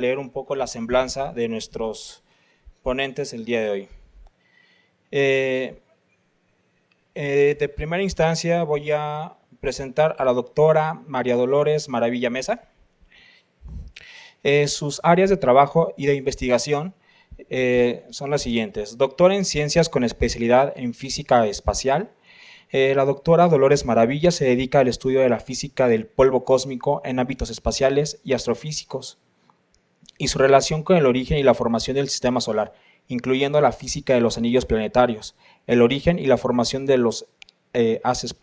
leer un poco la semblanza de nuestros ponentes el día de hoy. De primera instancia voy a presentar a la doctora María Dolores Maravilla Mesa. Sus áreas de trabajo y de investigación son las siguientes: doctora en ciencias con especialidad en física espacial. La doctora Dolores Maravilla se dedica al estudio de la física del polvo cósmico en ámbitos espaciales y astrofísicos y su relación con el origen y la formación del sistema solar, incluyendo la física de los anillos planetarios, el origen y la formación de los haces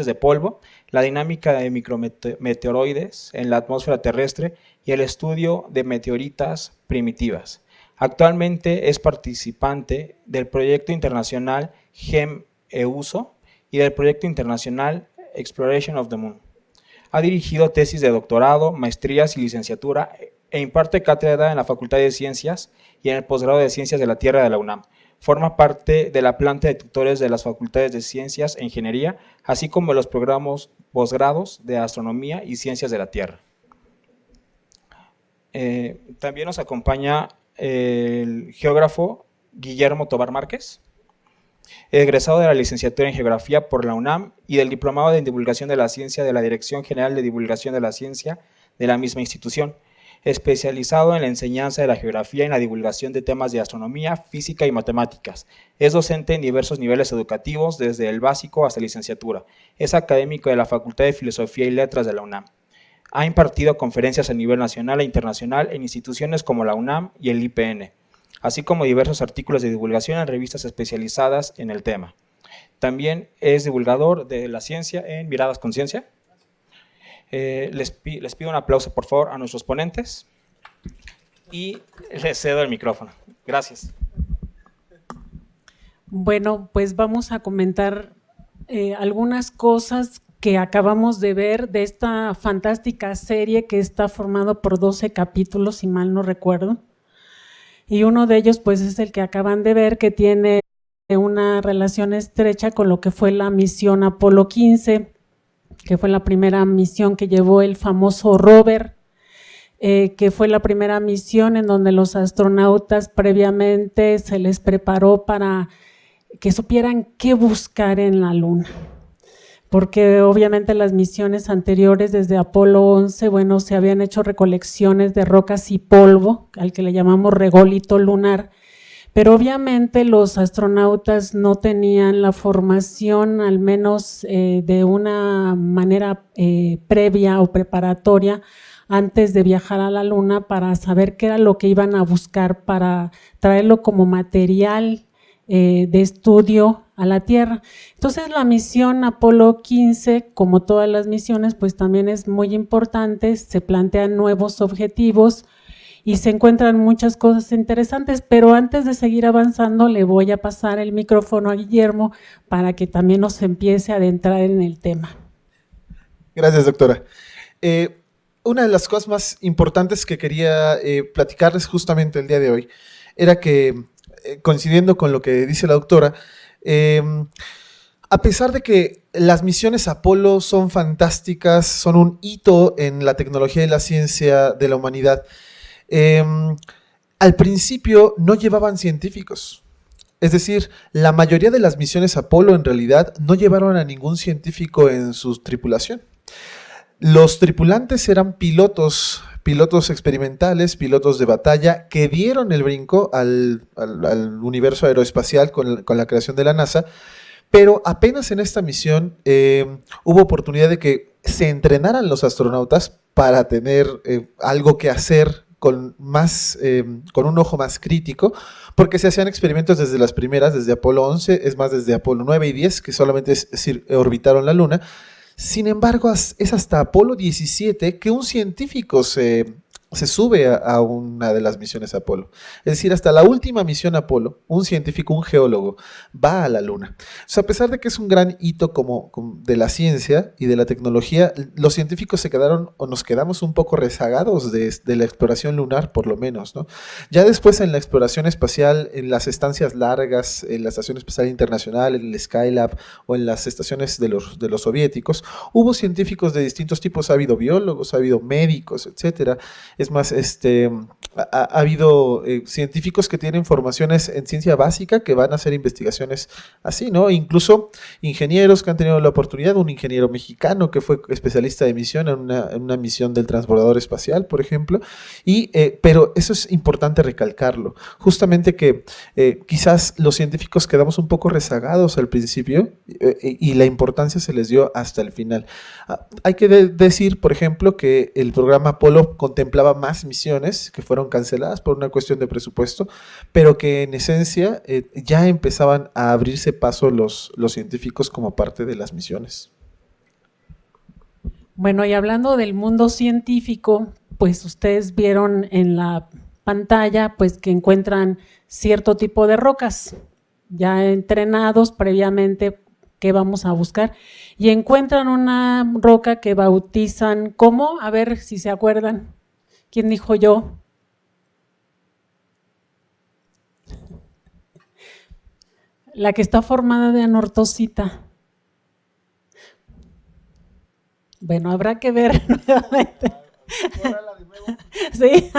de polvo, la dinámica de micrometeoroides en la atmósfera terrestre y el estudio de meteoritas primitivas. Actualmente es participante del proyecto internacional GEM-EUSO y del proyecto internacional Exploration of the Moon. Ha dirigido tesis de doctorado, maestrías y licenciatura e imparte cátedra en la Facultad de Ciencias y en el posgrado de Ciencias de la Tierra de la UNAM. Forma parte de la planta de tutores de las Facultades de Ciencias e Ingeniería, así como de los programas posgrados de Astronomía y Ciencias de la Tierra. También nos acompaña el geógrafo Guillermo Tobar Márquez, egresado de la licenciatura en Geografía por la UNAM y del Diplomado en Divulgación de la Ciencia de la Dirección General de Divulgación de la Ciencia de la misma institución, especializado en la enseñanza de la geografía y en la divulgación de temas de astronomía, física y matemáticas. Es docente en diversos niveles educativos, desde el básico hasta licenciatura. Es académico de la Facultad de Filosofía y Letras de la UNAM. Ha impartido conferencias a nivel nacional e internacional en instituciones como la UNAM y el IPN, así como diversos artículos de divulgación en revistas especializadas en el tema. También es divulgador de la ciencia en Miradas con Ciencia. Les pido un aplauso, por favor, a nuestros ponentes y les cedo el micrófono. Gracias. Bueno, pues vamos a comentar algunas cosas que acabamos de ver de esta fantástica serie que está formada por 12 capítulos, si mal no recuerdo. Y uno de ellos pues es el que acaban de ver, que tiene una relación estrecha con lo que fue la misión Apolo 15, que fue la primera misión que llevó el famoso rover, que fue la primera misión en donde los astronautas previamente se les preparó para que supieran qué buscar en la Luna. Porque obviamente las misiones anteriores desde Apolo 11, bueno, se habían hecho recolecciones de rocas y polvo, al que le llamamos rególito lunar, pero obviamente los astronautas no tenían la formación, al menos de una manera previa o preparatoria, antes de viajar a la Luna, para saber qué era lo que iban a buscar para traerlo como material de estudio a la Tierra. Entonces la misión Apolo 15, como todas las misiones, pues también es muy importante, se plantean nuevos objetivos y se encuentran muchas cosas interesantes, pero antes de seguir avanzando le voy a pasar el micrófono a Guillermo para que también nos empiece a adentrar en el tema. Gracias, doctora. Una de las cosas más importantes que quería platicarles justamente el día de hoy era que, coincidiendo con lo que dice la doctora, a pesar de que las misiones Apolo son fantásticas, son un hito en la tecnología y la ciencia de la humanidad, al principio no llevaban científicos. Es decir, la mayoría de las misiones Apolo en realidad no llevaron a ningún científico en su tripulación. Los tripulantes eran pilotos experimentales, pilotos de batalla, que dieron el brinco al universo aeroespacial con la creación de la NASA, pero apenas en esta misión hubo oportunidad de que se entrenaran los astronautas para tener algo que hacer con un ojo más crítico, porque se hacían experimentos desde las primeras, desde Apolo 11, es más, desde Apolo 9 y 10, que solamente orbitaron la Luna. Sin embargo, es hasta Apolo 17 que un científico se se sube a una de las misiones Apolo. Es decir, hasta la última misión Apolo, un científico, un geólogo, va a la Luna. O sea, a pesar de que es un gran hito como de la ciencia y de la tecnología, los científicos se quedaron o nos quedamos un poco rezagados de la exploración lunar, por lo menos, ¿no? Ya después en la exploración espacial, en las estancias largas, en la Estación Espacial Internacional, en el Skylab o en las estaciones de los soviéticos, hubo científicos de distintos tipos, ha habido biólogos, ha habido médicos, etcétera. Es más, ha habido científicos que tienen formaciones en ciencia básica que van a hacer investigaciones así, ¿no? Incluso ingenieros que han tenido la oportunidad, un ingeniero mexicano que fue especialista de misión en una misión del transbordador espacial, por ejemplo, pero eso es importante recalcarlo, justamente que quizás los científicos quedamos un poco rezagados al principio y la importancia se les dio hasta el final. Hay que decir, por ejemplo, que el programa Apolo contemplaba más misiones que fueron canceladas por una cuestión de presupuesto, pero que en esencia ya empezaban a abrirse paso los científicos como parte de las misiones. Bueno, y hablando del mundo científico, pues ustedes vieron en la pantalla pues que encuentran cierto tipo de rocas, ya entrenados previamente que vamos a buscar, y encuentran una roca que bautizan ¿cómo? A ver si se acuerdan. ¿Quién dijo yo? La que está formada de anortosita. Bueno, habrá que ver nuevamente. Sí.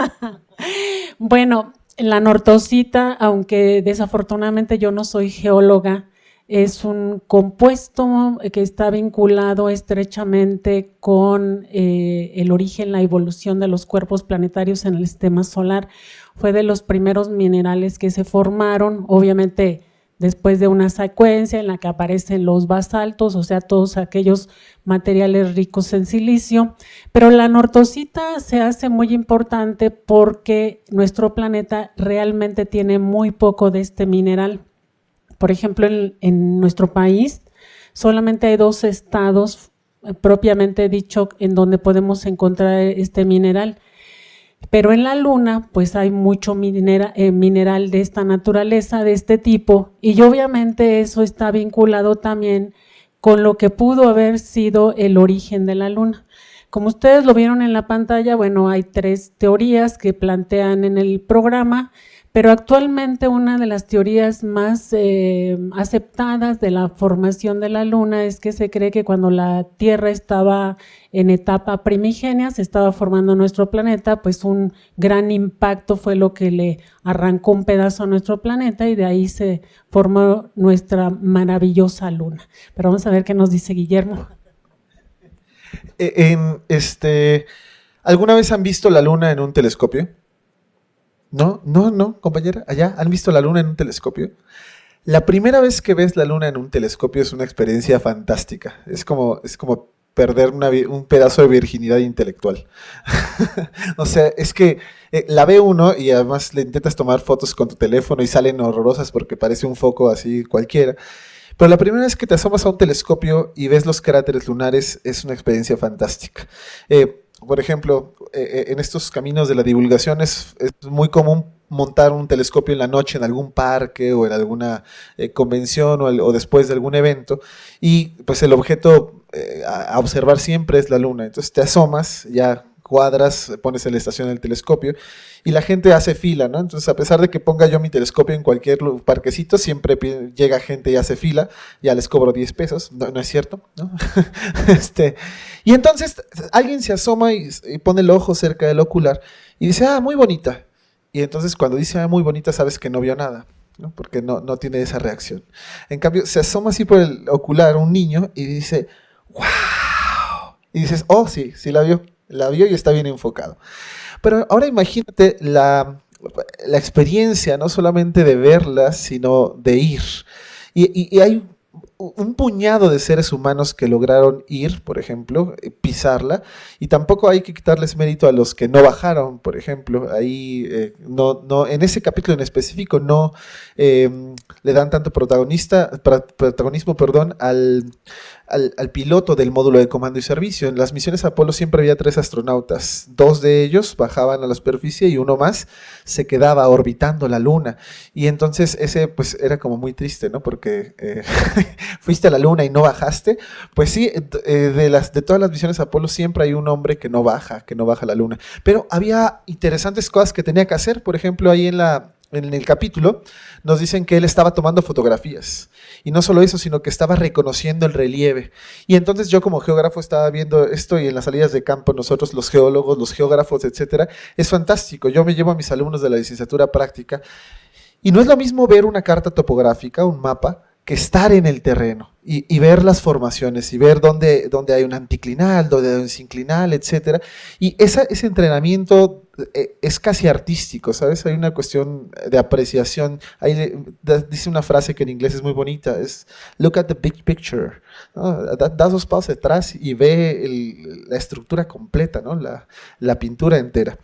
Bueno, la anortosita, aunque desafortunadamente yo no soy geóloga, es un compuesto que está vinculado estrechamente con el origen, la evolución de los cuerpos planetarios en el sistema solar. Fue de los primeros minerales que se formaron, obviamente después de una secuencia en la que aparecen los basaltos, o sea, todos aquellos materiales ricos en silicio, pero la anortosita se hace muy importante porque nuestro planeta realmente tiene muy poco de este mineral. Por ejemplo, en nuestro país solamente hay 2 estados propiamente dicho en donde podemos encontrar este mineral, pero en la Luna pues hay mucho mineral de esta naturaleza, de este tipo, y obviamente eso está vinculado también con lo que pudo haber sido el origen de la Luna. Como ustedes lo vieron en la pantalla, bueno, hay 3 teorías que plantean en el programa, pero actualmente una de las teorías más aceptadas de la formación de la Luna es que se cree que cuando la Tierra estaba en etapa primigenia, se estaba formando nuestro planeta, pues un gran impacto fue lo que le arrancó un pedazo a nuestro planeta y de ahí se formó nuestra maravillosa Luna. Pero vamos a ver qué nos dice Guillermo. ¿Alguna vez han visto la Luna en un telescopio? No, compañera, allá, ¿han visto la Luna en un telescopio? La primera vez que ves la Luna en un telescopio es una experiencia fantástica, es como perder un pedazo de virginidad intelectual. O sea, es que la ve uno y además le intentas tomar fotos con tu teléfono y salen horrorosas porque parece un foco así cualquiera. Pero la primera vez que te asomas a un telescopio y ves los cráteres lunares es una experiencia fantástica. Por ejemplo, en estos caminos de la divulgación es muy común montar un telescopio en la noche en algún parque o en alguna convención o después de algún evento y pues el objeto a observar siempre es la Luna. Entonces te asomas, ya cuadras, pones en la estación el telescopio y la gente hace fila, ¿no? Entonces a pesar de que ponga yo mi telescopio en cualquier parquecito, siempre llega gente y hace fila, ya les cobro 10 pesos, no es cierto, ¿no? Y entonces alguien se asoma y pone el ojo cerca del ocular y dice, muy bonita. Y entonces cuando dice, muy bonita, sabes que no vio nada, ¿no? Porque no tiene esa reacción. En cambio, se asoma así por el ocular un niño y dice, ¡wow! Y dices, sí la vio y está bien enfocado. Pero ahora imagínate la experiencia, no solamente de verla, sino de ir. Y hay un puñado de seres humanos que lograron ir, por ejemplo, pisarla, y tampoco hay que quitarles mérito a los que no bajaron, por ejemplo, ahí en ese capítulo en específico no le dan tanto protagonismo, perdón, al piloto del módulo de comando y servicio. En las misiones Apolo siempre había 3 astronautas, 2 de ellos bajaban a la superficie y uno más se quedaba orbitando la luna, y entonces ese pues era como muy triste, ¿no? Porque fuiste a la luna y no bajaste. Pues sí, de todas las misiones Apolo siempre hay un hombre que no baja a la luna, pero había interesantes cosas que tenía que hacer. Por ejemplo, ahí en el capítulo nos dicen que él estaba tomando fotografías, y no solo eso, sino que estaba reconociendo el relieve. Y entonces yo como geógrafo estaba viendo esto, y en las salidas de campo nosotros los geólogos, los geógrafos, etcétera, es fantástico. Yo me llevo a mis alumnos de la licenciatura práctica, y no es lo mismo ver una carta topográfica, un mapa, que estar en el terreno y ver las formaciones y ver dónde hay un anticlinal, dónde hay un sinclinal, etcétera. Y ese entrenamiento es casi artístico, ¿sabes? Hay una cuestión de apreciación. Dice una frase que en inglés es muy bonita, es look at the big picture, ¿no? Da 2 pasos atrás y ve la estructura completa, ¿no? La pintura entera.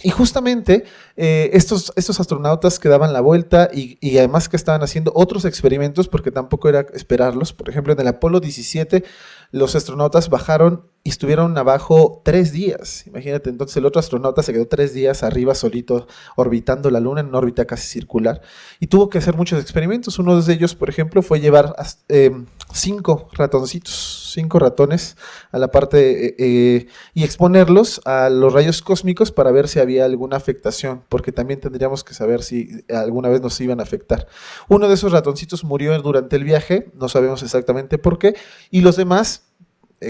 Y justamente estos astronautas que daban la vuelta y además que estaban haciendo otros experimentos, porque tampoco era esperarlos. Por ejemplo, en el Apolo 17 los astronautas bajaron y estuvieron abajo 3 días. Imagínate, entonces el otro astronauta se quedó 3 días arriba solito orbitando la Luna en una órbita casi circular, y tuvo que hacer muchos experimentos. Uno de ellos, por ejemplo, fue llevar 5 ratones a la parte y exponerlos a los rayos cósmicos para ver si había alguna afectación, porque también tendríamos que saber si alguna vez nos iban a afectar. Uno de esos ratoncitos murió durante el viaje, no sabemos exactamente por qué, y los demás,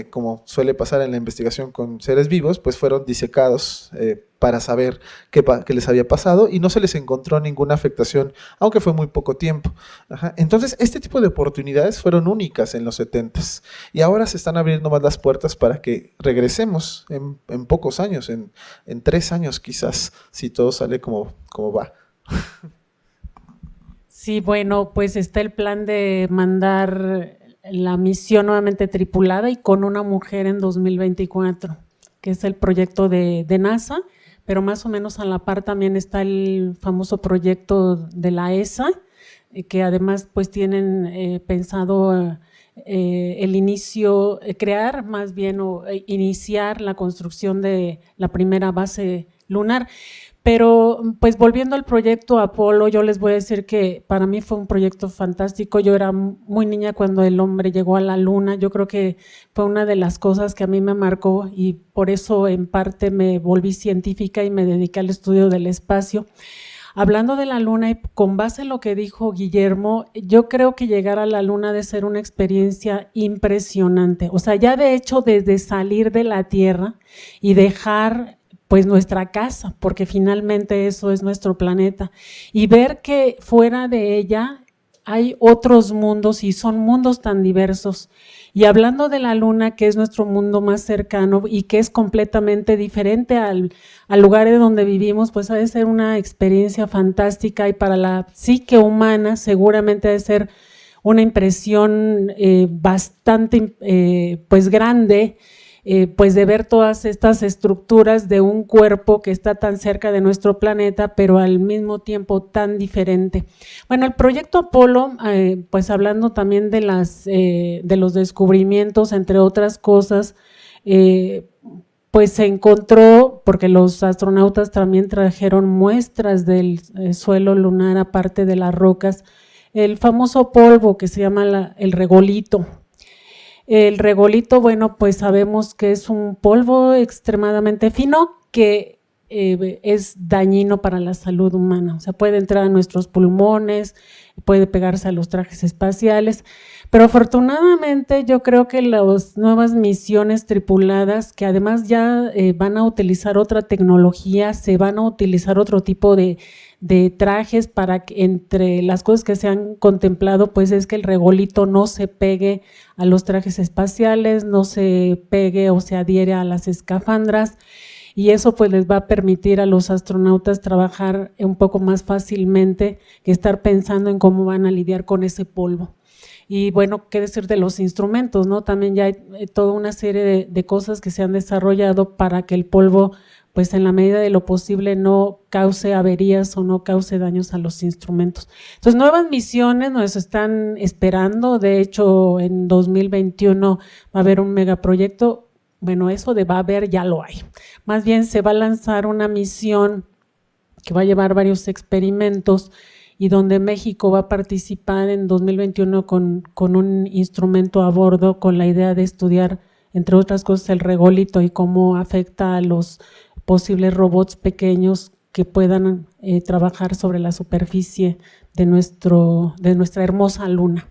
como suele pasar en la investigación con seres vivos, pues fueron disecados para saber qué les había pasado, y no se les encontró ninguna afectación, aunque fue muy poco tiempo. Ajá. Entonces, este tipo de oportunidades fueron únicas en los 70s, y ahora se están abriendo más las puertas para que regresemos en pocos años, en 3 años quizás, si todo sale como va. Sí, bueno, pues está el plan de mandar la misión nuevamente tripulada y con una mujer en 2024, que es el proyecto de NASA, pero más o menos a la par también está el famoso proyecto de la ESA, que además pues tienen pensado crear más bien o iniciar la construcción de la primera base lunar. Pero pues volviendo al proyecto Apolo, yo les voy a decir que para mí fue un proyecto fantástico. Yo era muy niña cuando el hombre llegó a la luna. Yo creo que fue una de las cosas que a mí me marcó, y por eso en parte me volví científica y me dediqué al estudio del espacio. Hablando de la luna y con base en lo que dijo Guillermo, yo creo que llegar a la luna debe ser una experiencia impresionante. O sea, ya de hecho desde salir de la Tierra y dejar pues nuestra casa, porque finalmente eso es nuestro planeta, y ver que fuera de ella hay otros mundos, y son mundos tan diversos. Y hablando de la luna, que es nuestro mundo más cercano y que es completamente diferente al lugar de donde vivimos, pues ha de ser una experiencia fantástica, y para la psique humana seguramente ha de ser una impresión bastante pues grande, pues de ver todas estas estructuras de un cuerpo que está tan cerca de nuestro planeta, pero al mismo tiempo tan diferente. Bueno, el proyecto Apolo, pues hablando también de los descubrimientos, entre otras cosas, pues se encontró, porque los astronautas también trajeron muestras del suelo lunar, aparte de las rocas, el famoso polvo que se llama el regolito. El regolito, bueno, pues sabemos que es un polvo extremadamente fino que es dañino para la salud humana. O sea, puede entrar a nuestros pulmones, puede pegarse a los trajes espaciales, pero afortunadamente yo creo que las nuevas misiones tripuladas, que además ya van a utilizar otra tecnología, se van a utilizar otro tipo de trajes, para que entre las cosas que se han contemplado pues es que el regolito no se pegue a los trajes espaciales, no se pegue o se adhiere a las escafandras, y eso pues les va a permitir a los astronautas trabajar un poco más fácilmente que estar pensando en cómo van a lidiar con ese polvo. Y bueno, qué decir de los instrumentos, ¿no? También ya hay toda una serie de cosas que se han desarrollado para que el polvo, pues en la medida de lo posible, no cause averías o no cause daños a los instrumentos. Entonces, nuevas misiones nos están esperando. De hecho, en 2021 va a haber un megaproyecto. Bueno, eso de va a haber ya lo hay. Más bien se va a lanzar una misión que va a llevar varios experimentos y donde México va a participar en 2021 con un instrumento a bordo con la idea de estudiar, entre otras cosas, el regolito y cómo afecta a los posibles robots pequeños que puedan trabajar sobre la superficie de nuestra hermosa luna.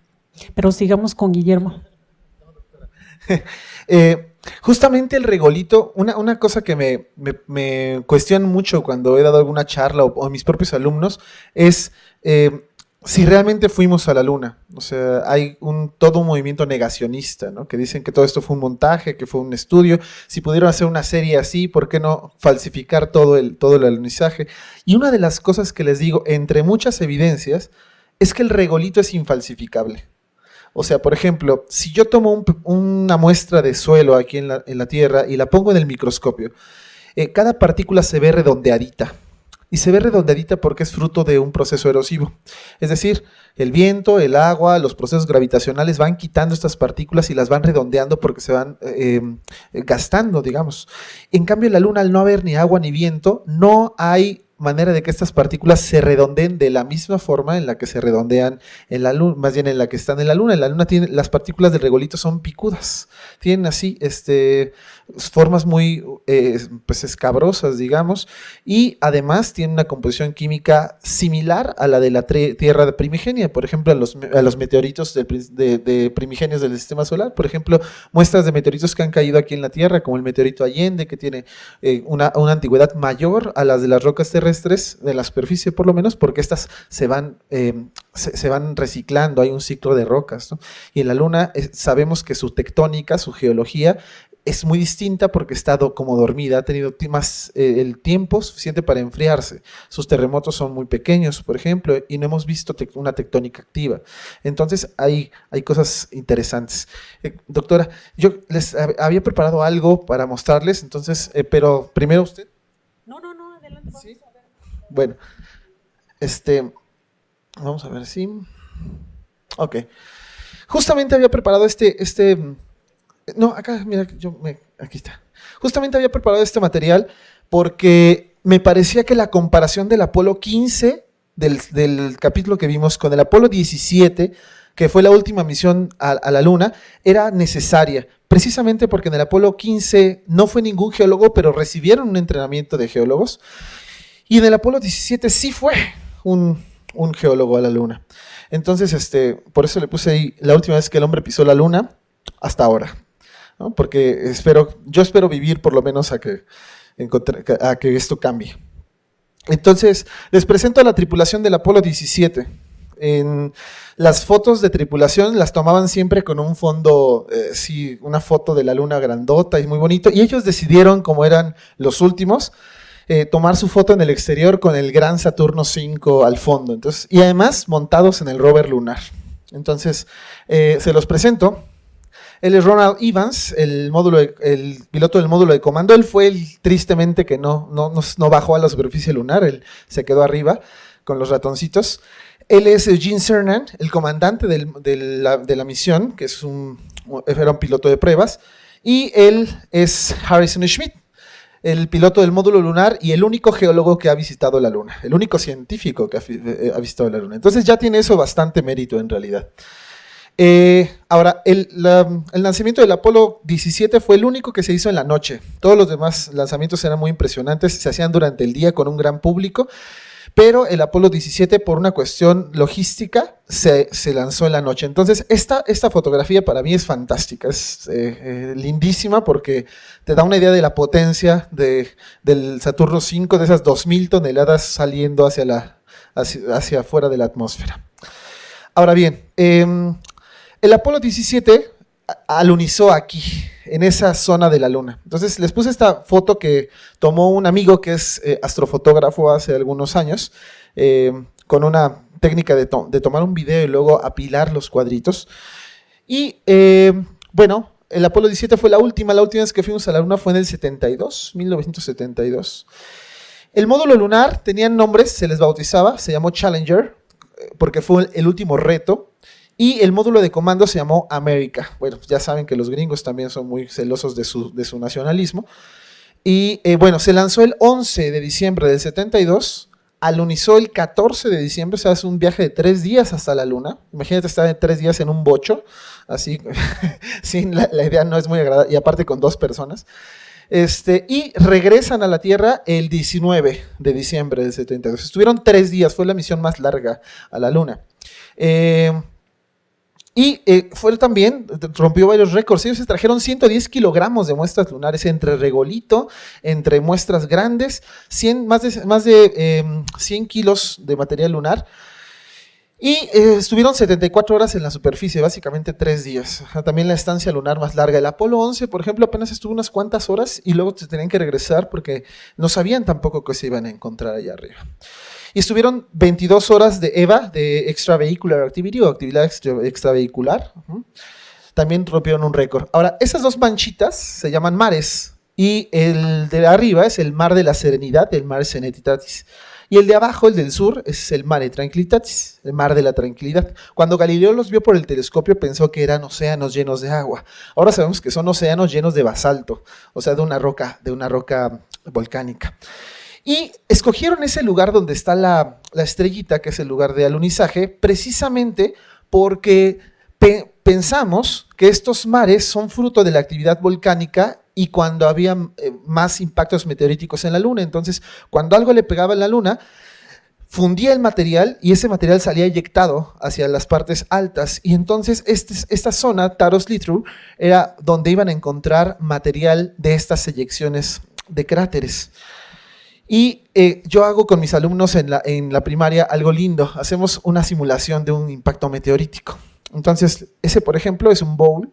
Pero sigamos con Guillermo. Justamente el regolito, una cosa que me cuestionan mucho cuando he dado alguna charla o mis propios alumnos es si realmente fuimos a la luna. O sea, hay todo un movimiento negacionista, ¿no? Que dicen que todo esto fue un montaje, que fue un estudio. Si pudieron hacer una serie así, ¿por qué no falsificar todo el alunizaje? Y una de las cosas que les digo, entre muchas evidencias, es que el regolito es infalsificable. O sea, por ejemplo, si yo tomo una muestra de suelo aquí en la Tierra y la pongo en el microscopio, cada partícula se ve redondeadita. Y se ve redondeadita porque es fruto de un proceso erosivo. Es decir, el viento, el agua, los procesos gravitacionales van quitando estas partículas y las van redondeando porque se van gastando, digamos. En cambio, en la Luna, al no haber ni agua ni viento, no hay manera de que estas partículas se redondeen de la misma forma en la que se redondean en la Luna, más bien en la que están en la Luna. En la Luna las partículas del regolito son picudas, tienen así formas muy pues escabrosas, digamos, y además tienen una composición química similar a la de la Tierra primigenia. Por ejemplo, a los meteoritos de primigenios del sistema solar, por ejemplo, muestras de meteoritos que han caído aquí en la Tierra, como el meteorito Allende, que tiene una antigüedad mayor a las de las rocas terrestres, de la superficie por lo menos, porque estas se van reciclando, hay un ciclo de rocas, ¿no? Y en la Luna sabemos que su tectónica, su geología, es muy distinta porque está como dormida, ha tenido más el tiempo suficiente para enfriarse. Sus terremotos son muy pequeños, por ejemplo, y no hemos visto una tectónica activa. Entonces hay cosas interesantes. Doctora, yo les había preparado algo para mostrarles, entonces, pero primero usted. No, adelante. ¿Sí? Bueno, vamos a ver si. Ok. Justamente había preparado no, acá, mira, aquí está. Justamente había preparado este material porque me parecía que la comparación del Apolo 15, del capítulo que vimos, con el Apolo 17, que fue la última misión a la Luna, era necesaria. Precisamente porque en el Apolo 15 no fue ningún geólogo, pero recibieron un entrenamiento de geólogos. Y en el Apolo 17 sí fue un geólogo a la Luna. Entonces, por eso le puse ahí la última vez que el hombre pisó la Luna, hasta ahora, ¿no? Porque yo espero vivir por lo menos a que esto cambie. Entonces, les presento a la tripulación del Apolo 17. En las fotos de tripulación las tomaban siempre con un fondo, una foto de la Luna grandota y muy bonito, y ellos decidieron, como eran los últimos, tomar su foto en el exterior con el gran Saturno V al fondo. Entonces, y además montados en el rover lunar. Entonces, se los presento. Él es Ronald Evans, el piloto del módulo de comando. Él fue tristemente que no bajó a la superficie lunar, él se quedó arriba con los ratoncitos. Él es Eugene Cernan, el comandante de la misión, que era un piloto de pruebas. Y él es Harrison Schmitt, el piloto del módulo lunar y el único geólogo que ha visitado la Luna, el único científico que ha visitado la Luna. Entonces ya tiene eso bastante mérito en realidad. Ahora, el lanzamiento del Apolo 17 fue el único que se hizo en la noche. Todos los demás lanzamientos eran muy impresionantes, se hacían durante el día con un gran público, pero el Apolo 17, por una cuestión logística, se lanzó en la noche. Entonces, esta fotografía para mí es fantástica, es lindísima porque te da una idea de la potencia del Saturno V, de esas 2000 toneladas saliendo hacia afuera de la atmósfera. Ahora bien, el Apolo 17 alunizó aquí, en esa zona de la Luna. Entonces les puse esta foto que tomó un amigo que es astrofotógrafo hace algunos años, con una técnica de tomar un video y luego apilar los cuadritos. Y bueno, el Apolo 17 fue la última vez que fuimos a la Luna fue en el 1972. El módulo lunar tenía nombres, se les bautizaba, se llamó Challenger, porque fue el último reto. Y el módulo de comando se llamó America. Bueno, ya saben que los gringos también son muy celosos de su nacionalismo. Y bueno, se lanzó el 11 de diciembre del 72, alunizó el 14 de diciembre, o sea, es un viaje de 3 días hasta la Luna. Imagínate estar de 3 días en un bocho, así, sí, la idea no es muy agradable, y aparte con 2 personas. Y regresan a la Tierra el 19 de diciembre del 72. Estuvieron 3 días, fue la misión más larga a la Luna. Fue también, rompió varios récords. Ellos se trajeron 110 kilogramos de muestras lunares entre regolito, entre muestras grandes, más de 100 kilos de material lunar. Y estuvieron 74 horas en la superficie, básicamente 3 días. También la estancia lunar más larga. El Apolo 11, por ejemplo, apenas estuvo unas cuantas horas y luego se tenían que regresar porque no sabían tampoco qué se iban a encontrar allá arriba. Y estuvieron 22 horas de EVA, de Extravehicular Activity o actividad extravehicular. También rompieron un récord. Ahora, esas 2 manchitas se llaman mares. Y el de arriba es el mar de la Serenidad, el mar Serenitatis. Y el de abajo, el del sur, es el Mare Tranquillitatis, el mar de la tranquilidad. Cuando Galileo los vio por el telescopio, pensó que eran océanos llenos de agua. Ahora sabemos que son océanos llenos de basalto, o sea, de una roca volcánica. Y escogieron ese lugar donde está la estrellita, que es el lugar de alunizaje, precisamente porque pensamos que estos mares son fruto de la actividad volcánica y cuando había más impactos meteoríticos en la Luna. Entonces, cuando algo le pegaba en la Luna, fundía el material y ese material salía eyectado hacia las partes altas. Y entonces esta zona, Taros-Littrow, era donde iban a encontrar material de estas eyecciones de cráteres. Y yo hago con mis alumnos en la primaria algo lindo. Hacemos una simulación de un impacto meteorítico. Entonces, ese, por ejemplo, es un bowl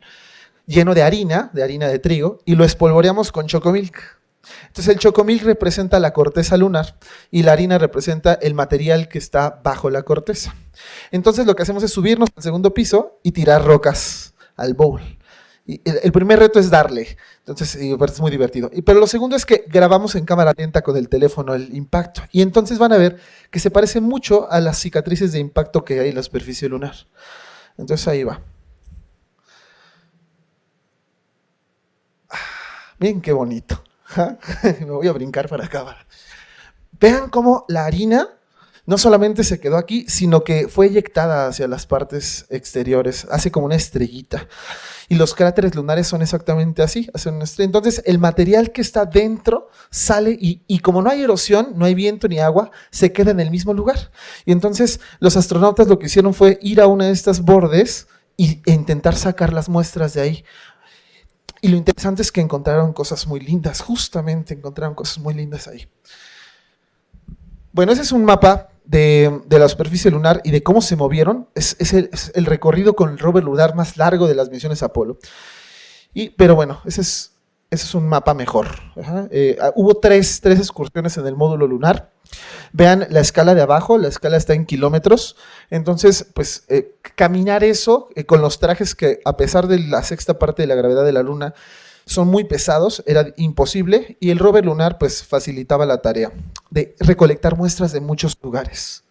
lleno de harina de trigo, y lo espolvoreamos con chocomilk. Entonces, el chocomilk representa la corteza lunar y la harina representa el material que está bajo la corteza. Entonces, lo que hacemos es subirnos al segundo piso y tirar rocas al bowl. Y el primer reto es darle, entonces es muy divertido. Pero lo segundo es que grabamos en cámara lenta con el teléfono el impacto. Y entonces van a ver que se parece mucho a las cicatrices de impacto que hay en la superficie lunar. Entonces ahí va. Miren qué bonito. Me voy a brincar para cámara. Vean cómo la harina no solamente se quedó aquí, sino que fue eyectada hacia las partes exteriores, hace como una estrellita. Y los cráteres lunares son exactamente así, hacen una estrella. Entonces, el material que está dentro sale y como no hay erosión, no hay viento ni agua, se queda en el mismo lugar. Y entonces, los astronautas lo que hicieron fue ir a una de estas bordes e intentar sacar las muestras de ahí. Y lo interesante es que encontraron cosas muy lindas, justamente encontraron cosas muy lindas ahí. Bueno, ese es un mapa de la superficie lunar y de cómo se movieron. Es el recorrido con el rover lunar más largo de las misiones Apolo. Pero bueno, ese es un mapa mejor. Hubo tres excursiones en el módulo lunar. Vean la escala de abajo, la escala está en kilómetros. Entonces, pues caminar eso con los trajes que, a pesar de la sexta parte de la gravedad de la Luna, son muy pesados, era imposible, y el rover lunar pues facilitaba la tarea de recolectar muestras de muchos lugares.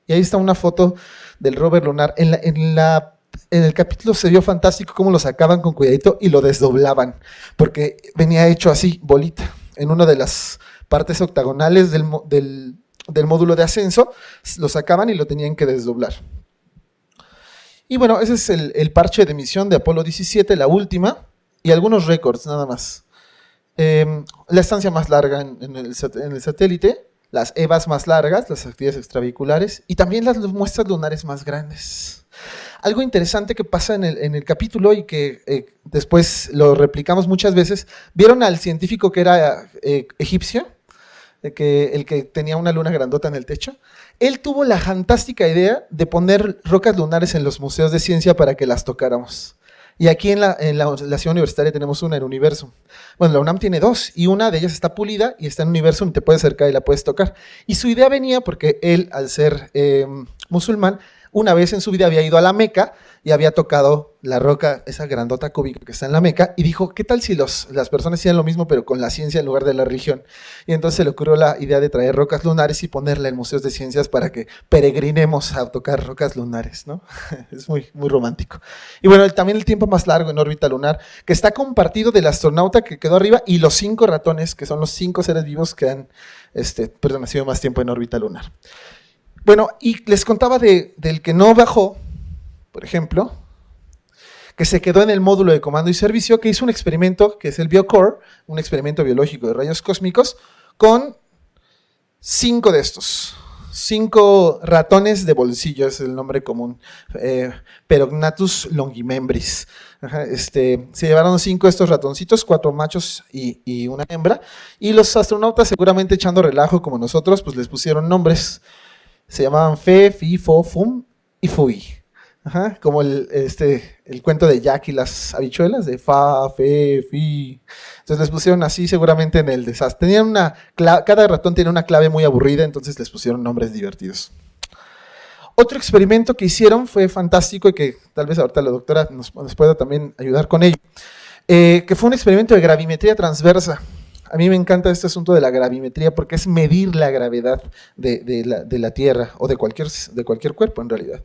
Y ahí está una foto del rover lunar. En el capítulo se vio fantástico cómo lo sacaban con cuidadito y lo desdoblaban, porque venía hecho así, bolita, en una de las partes octagonales del módulo de ascenso, lo sacaban y lo tenían que desdoblar. Y bueno, ese es el parche de misión de Apolo 17, la última, y algunos récords nada más. La estancia más larga en el satélite, las EVAs más largas, las actividades extravehiculares, y también las muestras lunares más grandes. Algo interesante que pasa en el capítulo y que después lo replicamos muchas veces, ¿vieron al científico que era egipcio? El que tenía una luna grandota en el techo. Él tuvo la fantástica idea de poner rocas lunares en los museos de ciencia para que las tocáramos. Y aquí en la ciudad universitaria tenemos una, en Universum. Bueno, la UNAM tiene dos, y una de ellas está pulida y está en Universum, y te puedes acercar y la puedes tocar. Y su idea venía porque él, al ser musulmán, una vez en su vida había ido a la Meca y había tocado la roca, esa grandota cúbica que está en la Meca, y dijo, ¿qué tal si las personas hicieran lo mismo pero con la ciencia en lugar de la religión? Y entonces se le ocurrió la idea de traer rocas lunares y ponerla en museos de ciencias para que peregrinemos a tocar rocas lunares, ¿no? Es muy, muy romántico. Y bueno, también el tiempo más largo en órbita lunar, que está compartido del astronauta que quedó arriba y los 5 ratones, que son los 5 seres vivos que han permanecido más tiempo en órbita lunar. Bueno, y les contaba del que no bajó, por ejemplo, que se quedó en el módulo de comando y servicio, que hizo un experimento, que es el BioCore, un experimento biológico de rayos cósmicos, con 5 de estos. 5 ratones de bolsillo, es el nombre común, Perognathus longimembris. Se llevaron 5 de estos ratoncitos, 4 machos y una hembra, y los astronautas, seguramente echando relajo como nosotros, pues les pusieron nombres. Se llamaban Fe, Fi, Fo, Fum y Fui. Como el cuento de Jack y las habichuelas, de Fa, Fe, Fi. Entonces les pusieron así, seguramente en el desastre. Cada ratón tiene una clave muy aburrida, entonces les pusieron nombres divertidos. Otro experimento que hicieron fue fantástico y que tal vez ahorita la doctora nos pueda también ayudar con ello, que fue un experimento de gravimetría transversa. A mí me encanta este asunto de la gravimetría porque es medir la gravedad de la Tierra o de cualquier cuerpo en realidad.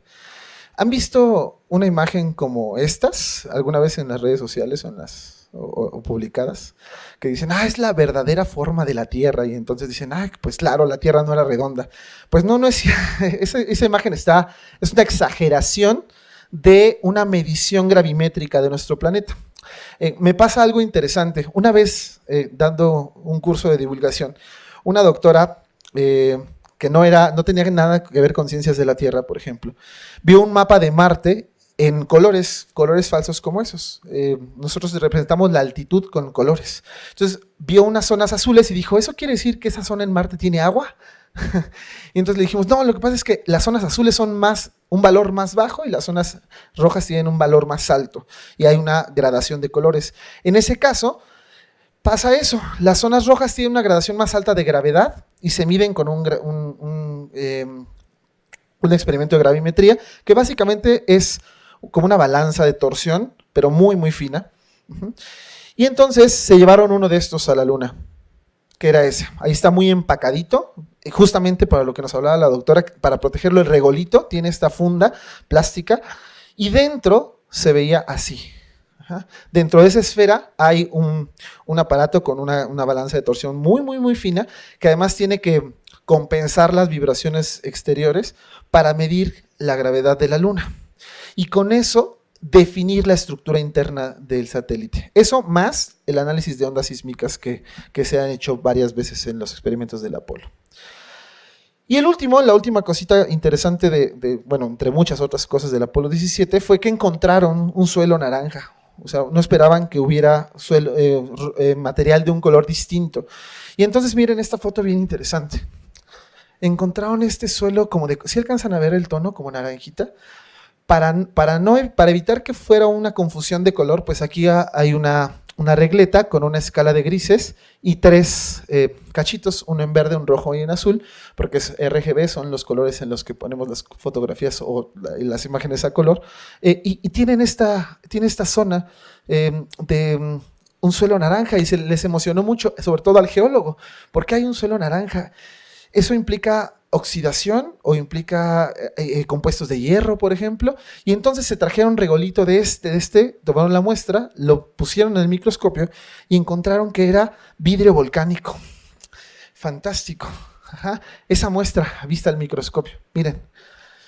¿Han visto una imagen como estas alguna vez en las redes sociales o publicadas? Que dicen, es la verdadera forma de la Tierra, y entonces dicen, pues claro, la Tierra no era redonda. Pues no es, esa imagen es una exageración de una medición gravimétrica de nuestro planeta. Me pasa algo interesante. Una vez, dando un curso de divulgación, una doctora que no tenía nada que ver con ciencias de la Tierra, por ejemplo, vio un mapa de Marte en colores falsos como esos. Nosotros representamos la altitud con colores. Entonces vio unas zonas azules y dijo, ¿eso quiere decir que esa zona en Marte tiene agua? Y entonces le dijimos, no, lo que pasa es que las zonas azules son un valor más bajo y las zonas rojas tienen un valor más alto, y hay una gradación de colores. En ese caso pasa eso, las zonas rojas tienen una gradación más alta de gravedad y se miden con un experimento de gravimetría que básicamente es como una balanza de torsión, pero muy muy fina. Y entonces se llevaron uno de estos a la Luna, que era ese. Ahí está muy empacadito, justamente para lo que nos hablaba la doctora, para protegerlo el regolito, tiene esta funda plástica, y dentro se veía así. Dentro de esa esfera hay un aparato con una balanza de torsión muy, muy, muy fina, que además tiene que compensar las vibraciones exteriores para medir la gravedad de la Luna. Y con eso definir la estructura interna del satélite. Eso más el análisis de ondas sísmicas que se han hecho varias veces en los experimentos del Apolo. Y la última cosita interesante bueno, entre muchas otras cosas del Apolo 17, fue que encontraron un suelo naranja. O sea, no esperaban que hubiera material de un color distinto. Y entonces miren esta foto bien interesante. Encontraron este suelo como ¿sí alcanzan a ver el tono como naranjita? Para evitar que fuera una confusión de color, pues aquí hay una regleta con una escala de grises y 3 cachitos, uno en verde, un rojo y en azul, porque es RGB, son los colores en los que ponemos las fotografías o las imágenes a color, y tiene esta zona de un suelo naranja, y les emocionó mucho, sobre todo al geólogo, porque hay un suelo naranja. Eso implica oxidación o implica compuestos de hierro, por ejemplo, y entonces se trajeron regolito de tomaron la muestra, lo pusieron en el microscopio y encontraron que era vidrio volcánico. Fantástico. Esa muestra vista al microscopio, miren,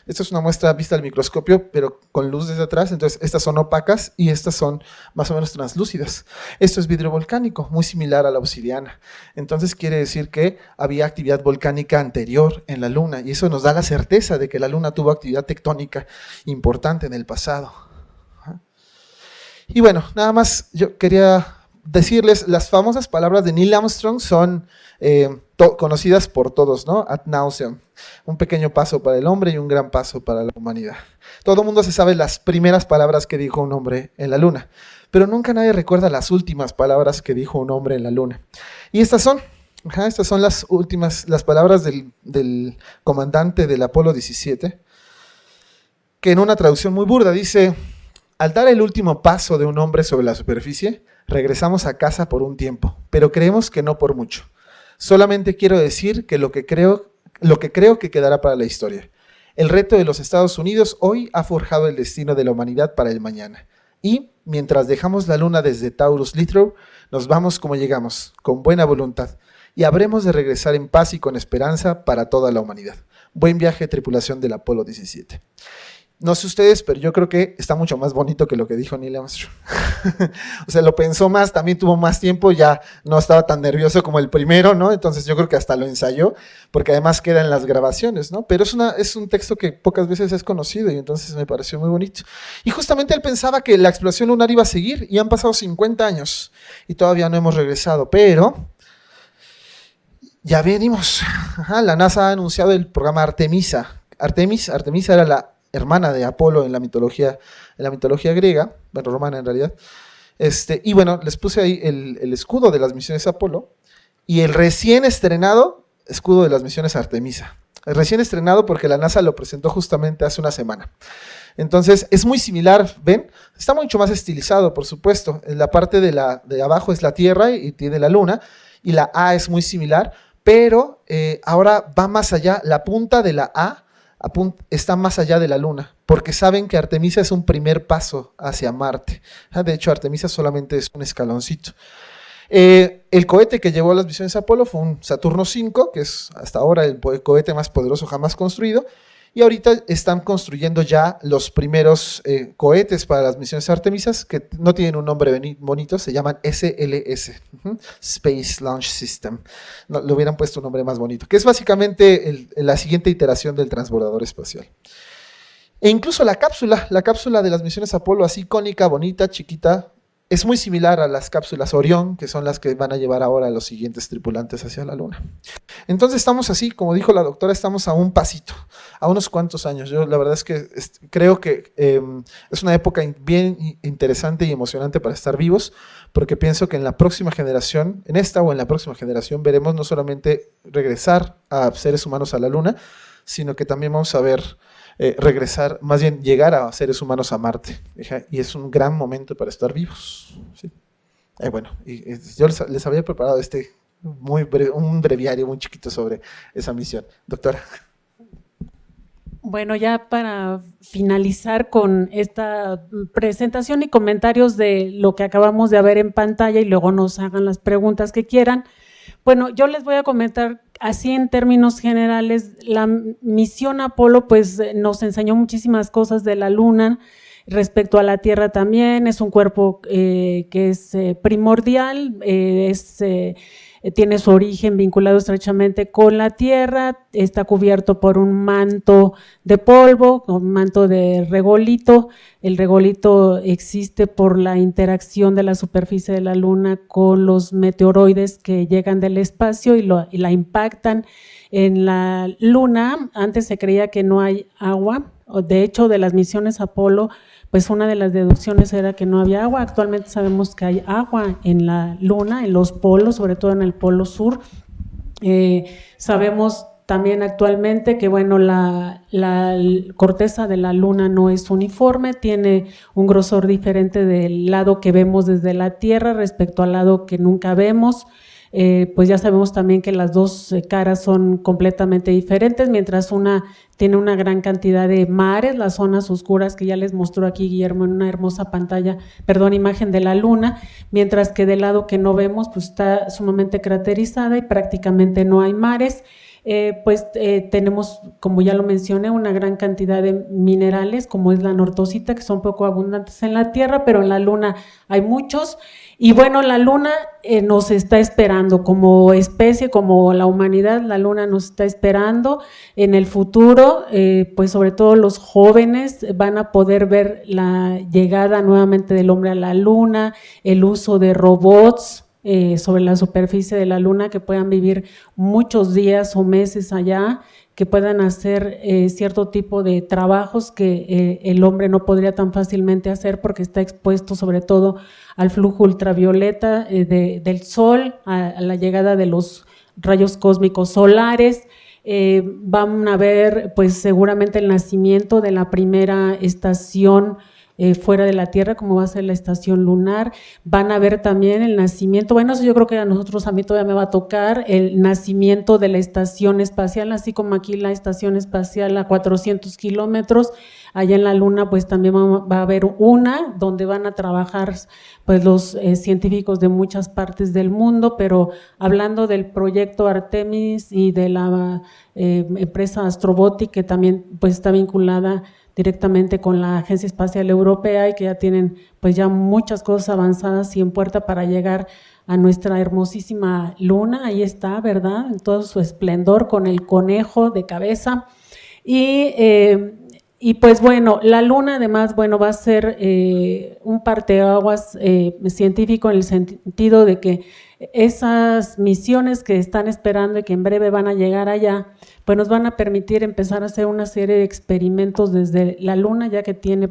esta es una muestra vista al microscopio, pero con luz desde atrás, entonces estas son opacas y estas son más o menos translúcidas. Esto es vidrio volcánico, muy similar a la obsidiana. Entonces quiere decir que había actividad volcánica anterior en la Luna, y eso nos da la certeza de que la Luna tuvo actividad tectónica importante en el pasado. Y bueno, nada más yo quería decirles, las famosas palabras de Neil Armstrong son conocidas por todos, ¿no? Ad nauseam. Un pequeño paso para el hombre y un gran paso para la humanidad. Todo el mundo se sabe las primeras palabras que dijo un hombre en la luna, pero nunca nadie recuerda las últimas palabras que dijo un hombre en la luna. Y estas son las últimas, las palabras del comandante del Apolo 17, que en una traducción muy burda dice: al dar el último paso de un hombre sobre la superficie, regresamos a casa por un tiempo, pero creemos que no por mucho. Solamente quiero decir que lo que creo que quedará para la historia. El reto de los Estados Unidos hoy ha forjado el destino de la humanidad para el mañana. Y, mientras dejamos la luna desde Taurus Littrow, nos vamos como llegamos, con buena voluntad, y habremos de regresar en paz y con esperanza para toda la humanidad. Buen viaje, tripulación del Apolo 17. No sé ustedes, pero yo creo que está mucho más bonito que lo que dijo Neil Armstrong. O sea, lo pensó más, también tuvo más tiempo, ya no estaba tan nervioso como el primero, ¿no? Entonces yo creo que hasta lo ensayó, porque además queda en las grabaciones, ¿no? Pero es un texto que pocas veces es conocido y entonces me pareció muy bonito. Y justamente él pensaba que la exploración lunar iba a seguir y han pasado 50 años y todavía no hemos regresado, pero ya venimos. La NASA ha anunciado el programa Artemisa. Artemisa era la hermana de Apolo en la mitología griega, bueno, romana en realidad. Y bueno, les puse ahí el escudo de las misiones Apolo y el recién estrenado escudo de las misiones Artemisa. El recién estrenado porque la NASA lo presentó justamente hace una semana. Entonces, es muy similar, ¿ven? Está mucho más estilizado, por supuesto. En la parte de abajo es la Tierra y tiene la Luna, y la A es muy similar, pero ahora va más allá. La punta de la A está más allá de la Luna, porque saben que Artemisa es un primer paso hacia Marte. De hecho, Artemisa solamente es un escaloncito. El cohete que llevó las misiones Apolo fue un Saturno V, que es hasta ahora el cohete más poderoso jamás construido, y ahorita están construyendo ya los primeros cohetes para las misiones Artemisas, que no tienen un nombre bonito, se llaman SLS, Space Launch System. No, le hubieran puesto un nombre más bonito, que es básicamente la siguiente iteración del transbordador espacial. E incluso la cápsula de las misiones Apolo, así cónica, bonita, chiquita, es muy similar a las cápsulas Orión, que son las que van a llevar ahora a los siguientes tripulantes hacia la Luna. Entonces estamos así, como dijo la doctora, estamos a un pasito, a unos cuantos años. Yo la verdad es que creo que es una época bien interesante y emocionante para estar vivos, porque pienso que en la próxima generación, en esta o en la próxima generación, veremos no solamente regresar a seres humanos a la Luna, sino que también vamos a ver regresar, más bien llegar a seres humanos a Marte. Y es un gran momento para estar vivos. ¿Sí? Bueno, yo les había preparado un breviario muy chiquito sobre esa misión. Doctora. Bueno, ya para finalizar con esta presentación y comentarios de lo que acabamos de ver en pantalla y luego nos hagan las preguntas que quieran. Bueno, yo les voy a comentar así en términos generales. La misión Apolo pues nos enseñó muchísimas cosas de la Luna, respecto a la Tierra también. Es un cuerpo que es primordial, tiene su origen vinculado estrechamente con la Tierra, está cubierto por un manto de polvo, un manto de regolito. El regolito existe por la interacción de la superficie de la Luna con los meteoroides que llegan del espacio y la impactan en la Luna. Antes se creía que no hay agua, de hecho de las misiones Apolo, pues una de las deducciones era que no había agua. Actualmente sabemos que hay agua en la Luna, en los polos, sobre todo en el polo sur. Sabemos también actualmente que bueno, la corteza de la Luna no es uniforme, tiene un grosor diferente del lado que vemos desde la Tierra respecto al lado que nunca vemos. Pues ya sabemos también que las dos caras son completamente diferentes, mientras una tiene una gran cantidad de mares, las zonas oscuras que ya les mostró aquí Guillermo en una hermosa imagen de la Luna, mientras que del lado que no vemos pues está sumamente craterizada y prácticamente no hay mares. Tenemos, como ya lo mencioné, una gran cantidad de minerales como es la nortosita, que son poco abundantes en la Tierra, pero en la Luna hay muchos. Y bueno, la Luna nos está esperando como especie, como la humanidad. La Luna nos está esperando en el futuro. futuro, pues sobre todo los jóvenes van a poder ver la llegada nuevamente del hombre a la luna, el uso de robots sobre la superficie de la luna que puedan vivir muchos días o meses allá, que puedan hacer cierto tipo de trabajos que el hombre no podría tan fácilmente hacer porque está expuesto sobre todo al flujo ultravioleta del sol, a la llegada de los rayos cósmicos solares. Van a ver pues seguramente el nacimiento de la primera estación fuera de la Tierra, como va a ser la estación lunar. Van a ver también el nacimiento, bueno, eso yo creo que a mí todavía me va a tocar, el nacimiento de la estación espacial, así como aquí la estación espacial a 400 kilómetros, allá en la Luna pues también va a haber una donde van a trabajar pues los científicos de muchas partes del mundo, pero hablando del proyecto Artemis y de la empresa Astrobotic, que también pues está vinculada directamente con la Agencia Espacial Europea y que ya tienen pues ya muchas cosas avanzadas y en puerta para llegar a nuestra hermosísima luna. Ahí está, ¿verdad? En todo su esplendor con el conejo de cabeza. Y pues bueno, la luna además, bueno, va a ser un parteaguas científico en el sentido de que esas misiones que están esperando y que en breve van a llegar allá, pues nos van a permitir empezar a hacer una serie de experimentos desde la luna, ya que tiene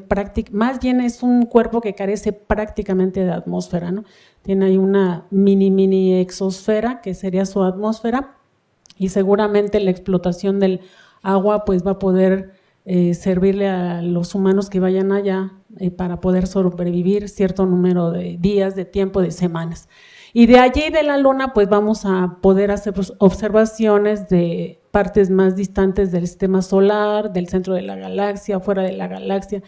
más bien es un cuerpo que carece prácticamente de atmósfera, ¿no? Tiene ahí una mini exosfera que sería su atmósfera y seguramente la explotación del agua pues va a poder servirle a los humanos que vayan allá para poder sobrevivir cierto número de días, de tiempo, de semanas. Y de allí de la luna pues vamos a poder hacer observaciones de partes más distantes del sistema solar, del centro de la galaxia, fuera de la galaxia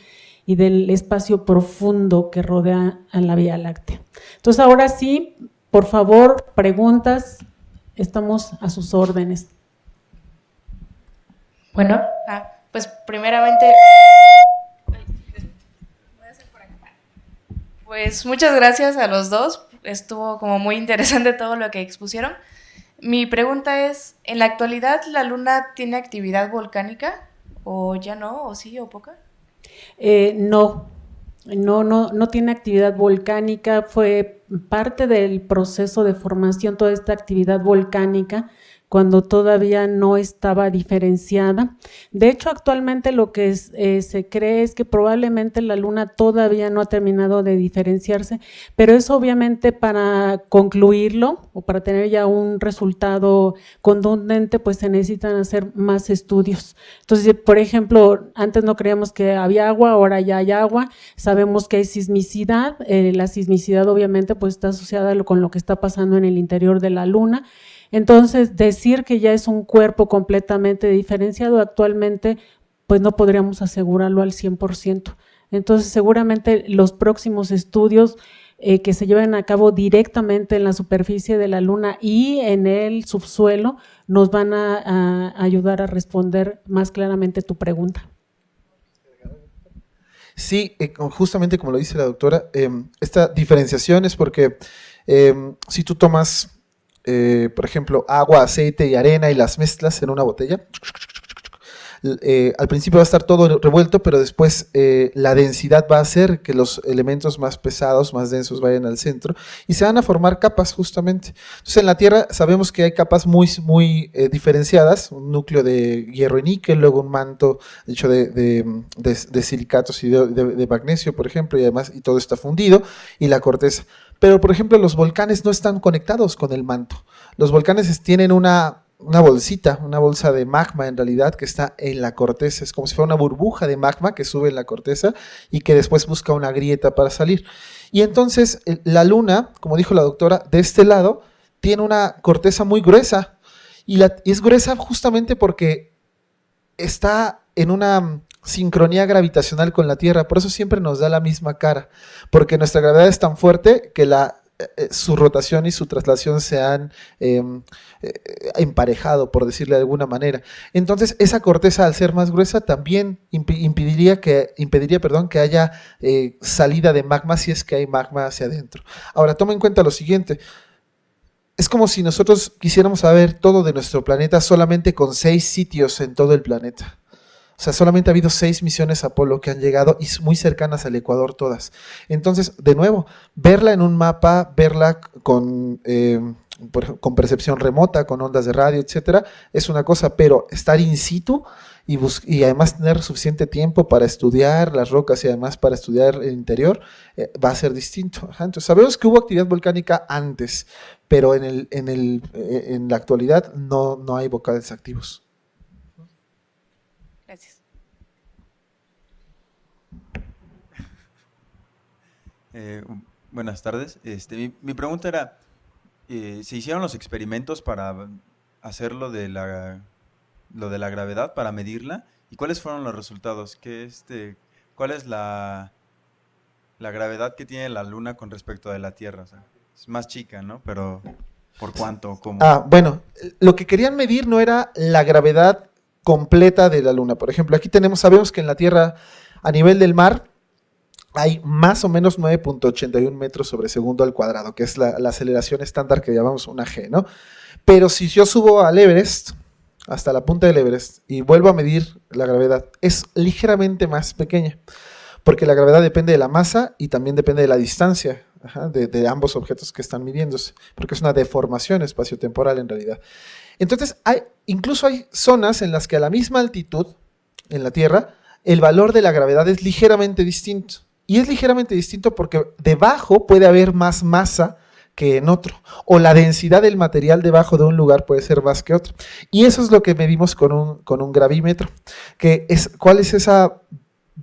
y del espacio profundo que rodea a la Vía Láctea. Entonces ahora sí, por favor, preguntas, estamos a sus órdenes. Bueno, pues primeramente, pues muchas gracias a los dos, estuvo como muy interesante todo lo que expusieron. Mi pregunta es, ¿en la actualidad la luna tiene actividad volcánica o ya no, o sí, o poca? No tiene actividad volcánica, fue parte del proceso de formación toda esta actividad volcánica cuando todavía no estaba diferenciada. De hecho, actualmente lo que se cree es que probablemente la luna todavía no ha terminado de diferenciarse, pero eso obviamente para concluirlo o para tener ya un resultado contundente, pues se necesitan hacer más estudios. Entonces, por ejemplo, antes no creíamos que había agua, ahora ya hay agua, sabemos que hay sismicidad, la sismicidad obviamente pues está asociada con lo que está pasando en el interior de la luna. Entonces, decir que ya es un cuerpo completamente diferenciado actualmente, pues no podríamos asegurarlo al 100%. Entonces, seguramente los próximos estudios que se lleven a cabo directamente en la superficie de la luna y en el subsuelo nos van a ayudar a responder más claramente tu pregunta. Sí, justamente como lo dice la doctora, esta diferenciación es porque si tú tomas por ejemplo, agua, aceite y arena y las mezclas en una botella. Al principio va a estar todo revuelto, pero después la densidad va a hacer que los elementos más pesados, más densos vayan al centro y se van a formar capas justamente. Entonces en la Tierra sabemos que hay capas muy diferenciadas, un núcleo de hierro y níquel, luego un manto hecho de silicatos y de magnesio, por ejemplo, y además y todo está fundido, y la corteza. Pero, por ejemplo, los volcanes no están conectados con el manto. Los volcanes tienen una bolsita, una bolsa de magma en realidad que está en la corteza. Es como si fuera una burbuja de magma que sube en la corteza y que después busca una grieta para salir. Y entonces la luna, como dijo la doctora, de este lado tiene una corteza muy gruesa. Y es gruesa justamente porque está en una sincronía gravitacional con la Tierra, por eso siempre nos da la misma cara, porque nuestra gravedad es tan fuerte que su rotación y su traslación se han emparejado, por decirle de alguna manera. Entonces, esa corteza, al ser más gruesa, también impediría que haya salida de magma si es que hay magma hacia adentro. Ahora, toma en cuenta lo siguiente. Es como si nosotros quisiéramos saber todo de nuestro planeta solamente con 6 sitios en todo el planeta. O sea, solamente ha habido 6 misiones Apolo que han llegado y muy cercanas al Ecuador todas. Entonces, de nuevo, verla en un mapa, verla con percepción remota, con ondas de radio, etcétera, es una cosa, pero estar in situ y además tener suficiente tiempo para estudiar las rocas y además para estudiar el interior, va a ser distinto. Entonces, sabemos que hubo actividad volcánica antes, pero en la actualidad no hay volcanes activos. Gracias. Buenas tardes. Mi pregunta era, ¿se hicieron los experimentos para hacer lo de la gravedad, para medirla? ¿Y cuáles fueron los resultados? ¿Cuál es la gravedad que tiene la Luna con respecto a la Tierra? O sea, es más chica, ¿no? Pero ¿por cuánto? ¿Cómo? Bueno, lo que querían medir no era la gravedad completa de la Luna. Por ejemplo, aquí sabemos que en la Tierra, a nivel del mar, hay más o menos 9.81 metros sobre segundo al cuadrado, que es la aceleración estándar que llamamos una G, ¿no? Pero si yo subo al Everest, hasta la punta del Everest, y vuelvo a medir la gravedad, es ligeramente más pequeña, porque la gravedad depende de la masa y también depende de la distancia de ambos objetos que están midiéndose, porque es una deformación espaciotemporal en realidad. Entonces, incluso hay zonas en las que a la misma altitud, en la Tierra, el valor de la gravedad es ligeramente distinto. Y es ligeramente distinto porque debajo puede haber más masa que en otro, o la densidad del material debajo de un lugar puede ser más que otro. Y eso es lo que medimos con un gravímetro, ¿cuál es esa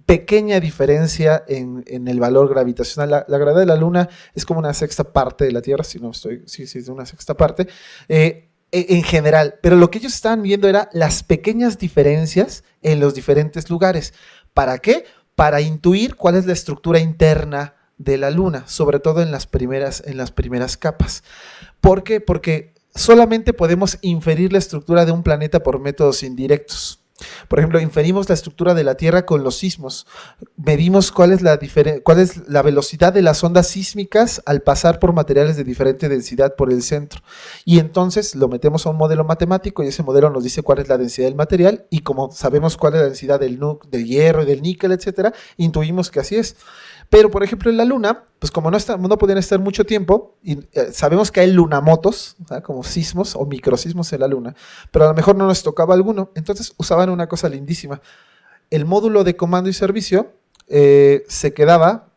pequeña diferencia en el valor gravitacional? La gravedad de la Luna es como una sexta parte de la Tierra, sí, es una sexta parte, en general, pero lo que ellos estaban viendo era las pequeñas diferencias en los diferentes lugares. ¿Para qué? Para intuir cuál es la estructura interna de la Luna, sobre todo en las primeras capas. ¿Por qué? Porque solamente podemos inferir la estructura de un planeta por métodos indirectos. Por ejemplo, inferimos la estructura de la Tierra con los sismos. Medimos cuál es la velocidad de las ondas sísmicas al pasar por materiales de diferente densidad por el centro. Y entonces lo metemos a un modelo matemático y ese modelo nos dice cuál es la densidad del material y como sabemos cuál es la densidad del hierro y del níquel, etcétera, intuimos que así es. Pero, por ejemplo, en la Luna, pues como no podían estar mucho tiempo, y sabemos que hay lunamotos, ¿verdad? Como sismos o microsismos en la Luna, pero a lo mejor no nos tocaba alguno, entonces usaban una cosa lindísima. El módulo de comando y servicio se quedaba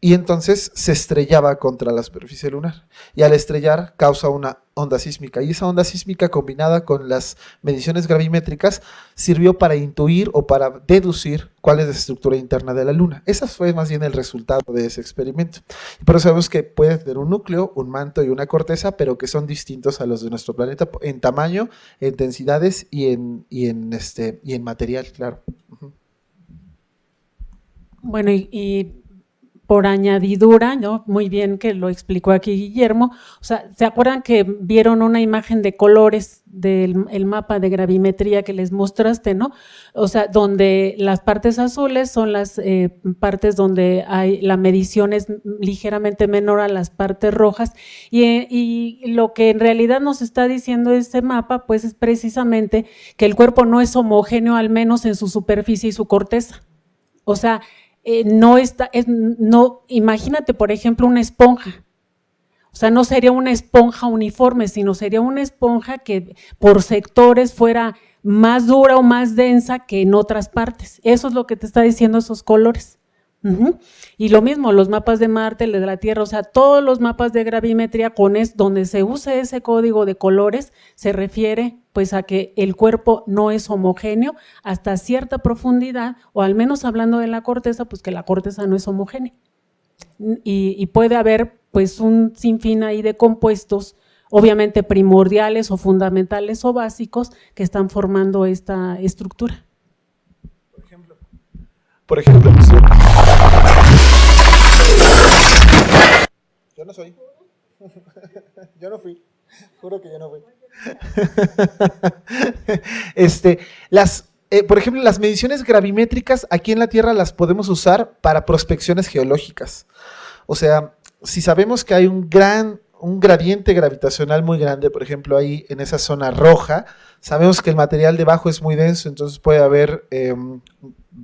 y entonces se estrellaba contra la superficie lunar. Y al estrellar causa una onda sísmica. Y esa onda sísmica combinada con las mediciones gravimétricas sirvió para intuir o para deducir cuál es la estructura interna de la Luna. Ese fue más bien el resultado de ese experimento. Y por eso sabemos que puede tener un núcleo, un manto y una corteza, pero que son distintos a los de nuestro planeta en tamaño, en densidades y en material, claro. Bueno, y por añadidura, ¿no? Muy bien que lo explicó aquí Guillermo, o sea, ¿se acuerdan que vieron una imagen de colores del mapa de gravimetría que les mostraste, ¿no? O sea, donde las partes azules son las partes donde la medición es ligeramente menor a las partes rojas y lo que en realidad nos está diciendo este mapa, pues es precisamente que el cuerpo no es homogéneo, al menos en su superficie y su corteza. O sea, imagínate, por ejemplo, una esponja. O sea, no sería una esponja uniforme, sino sería una esponja que por sectores fuera más dura o más densa que en otras partes. Eso es lo que te está diciendo esos colores. Y lo mismo, los mapas de Marte, de la Tierra, o sea, todos los mapas de gravimetría donde se use ese código de colores se refiere pues a que el cuerpo no es homogéneo hasta cierta profundidad, o al menos hablando de la corteza, pues que la corteza no es homogénea. Y puede haber pues un sinfín ahí de compuestos, obviamente primordiales o fundamentales o básicos que están formando esta estructura. Por ejemplo, yo no soy. Yo no fui. Juro que yo no fui. Por ejemplo, las mediciones gravimétricas aquí en la Tierra las podemos usar para prospecciones geológicas. O sea, si sabemos que hay un gran un gradiente gravitacional muy grande, por ejemplo, ahí en esa zona roja, sabemos que el material debajo es muy denso, entonces puede haber,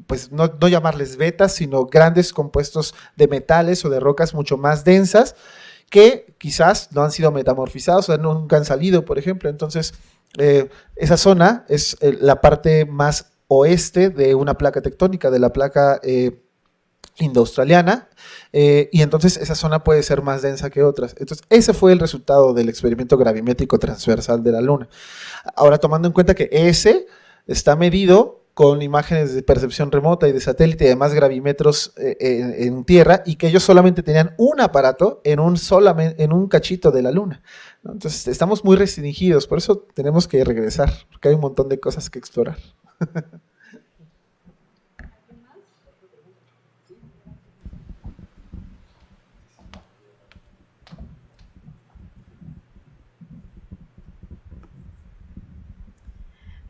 pues no llamarles vetas, sino grandes compuestos de metales o de rocas mucho más densas, que quizás no han sido metamorfizados, o sea, nunca han salido, por ejemplo. Entonces, esa zona es la parte más oeste de una placa tectónica, de la placa indo-australiana, y entonces esa zona puede ser más densa que otras. Entonces, ese fue el resultado del experimento gravimétrico transversal de la Luna. Ahora, tomando en cuenta que ese está medido con imágenes de percepción remota y de satélite y además gravímetros en tierra, y que ellos solamente tenían un aparato en un cachito de la Luna, ¿no? Entonces estamos muy restringidos, por eso tenemos que regresar, porque hay un montón de cosas que explorar.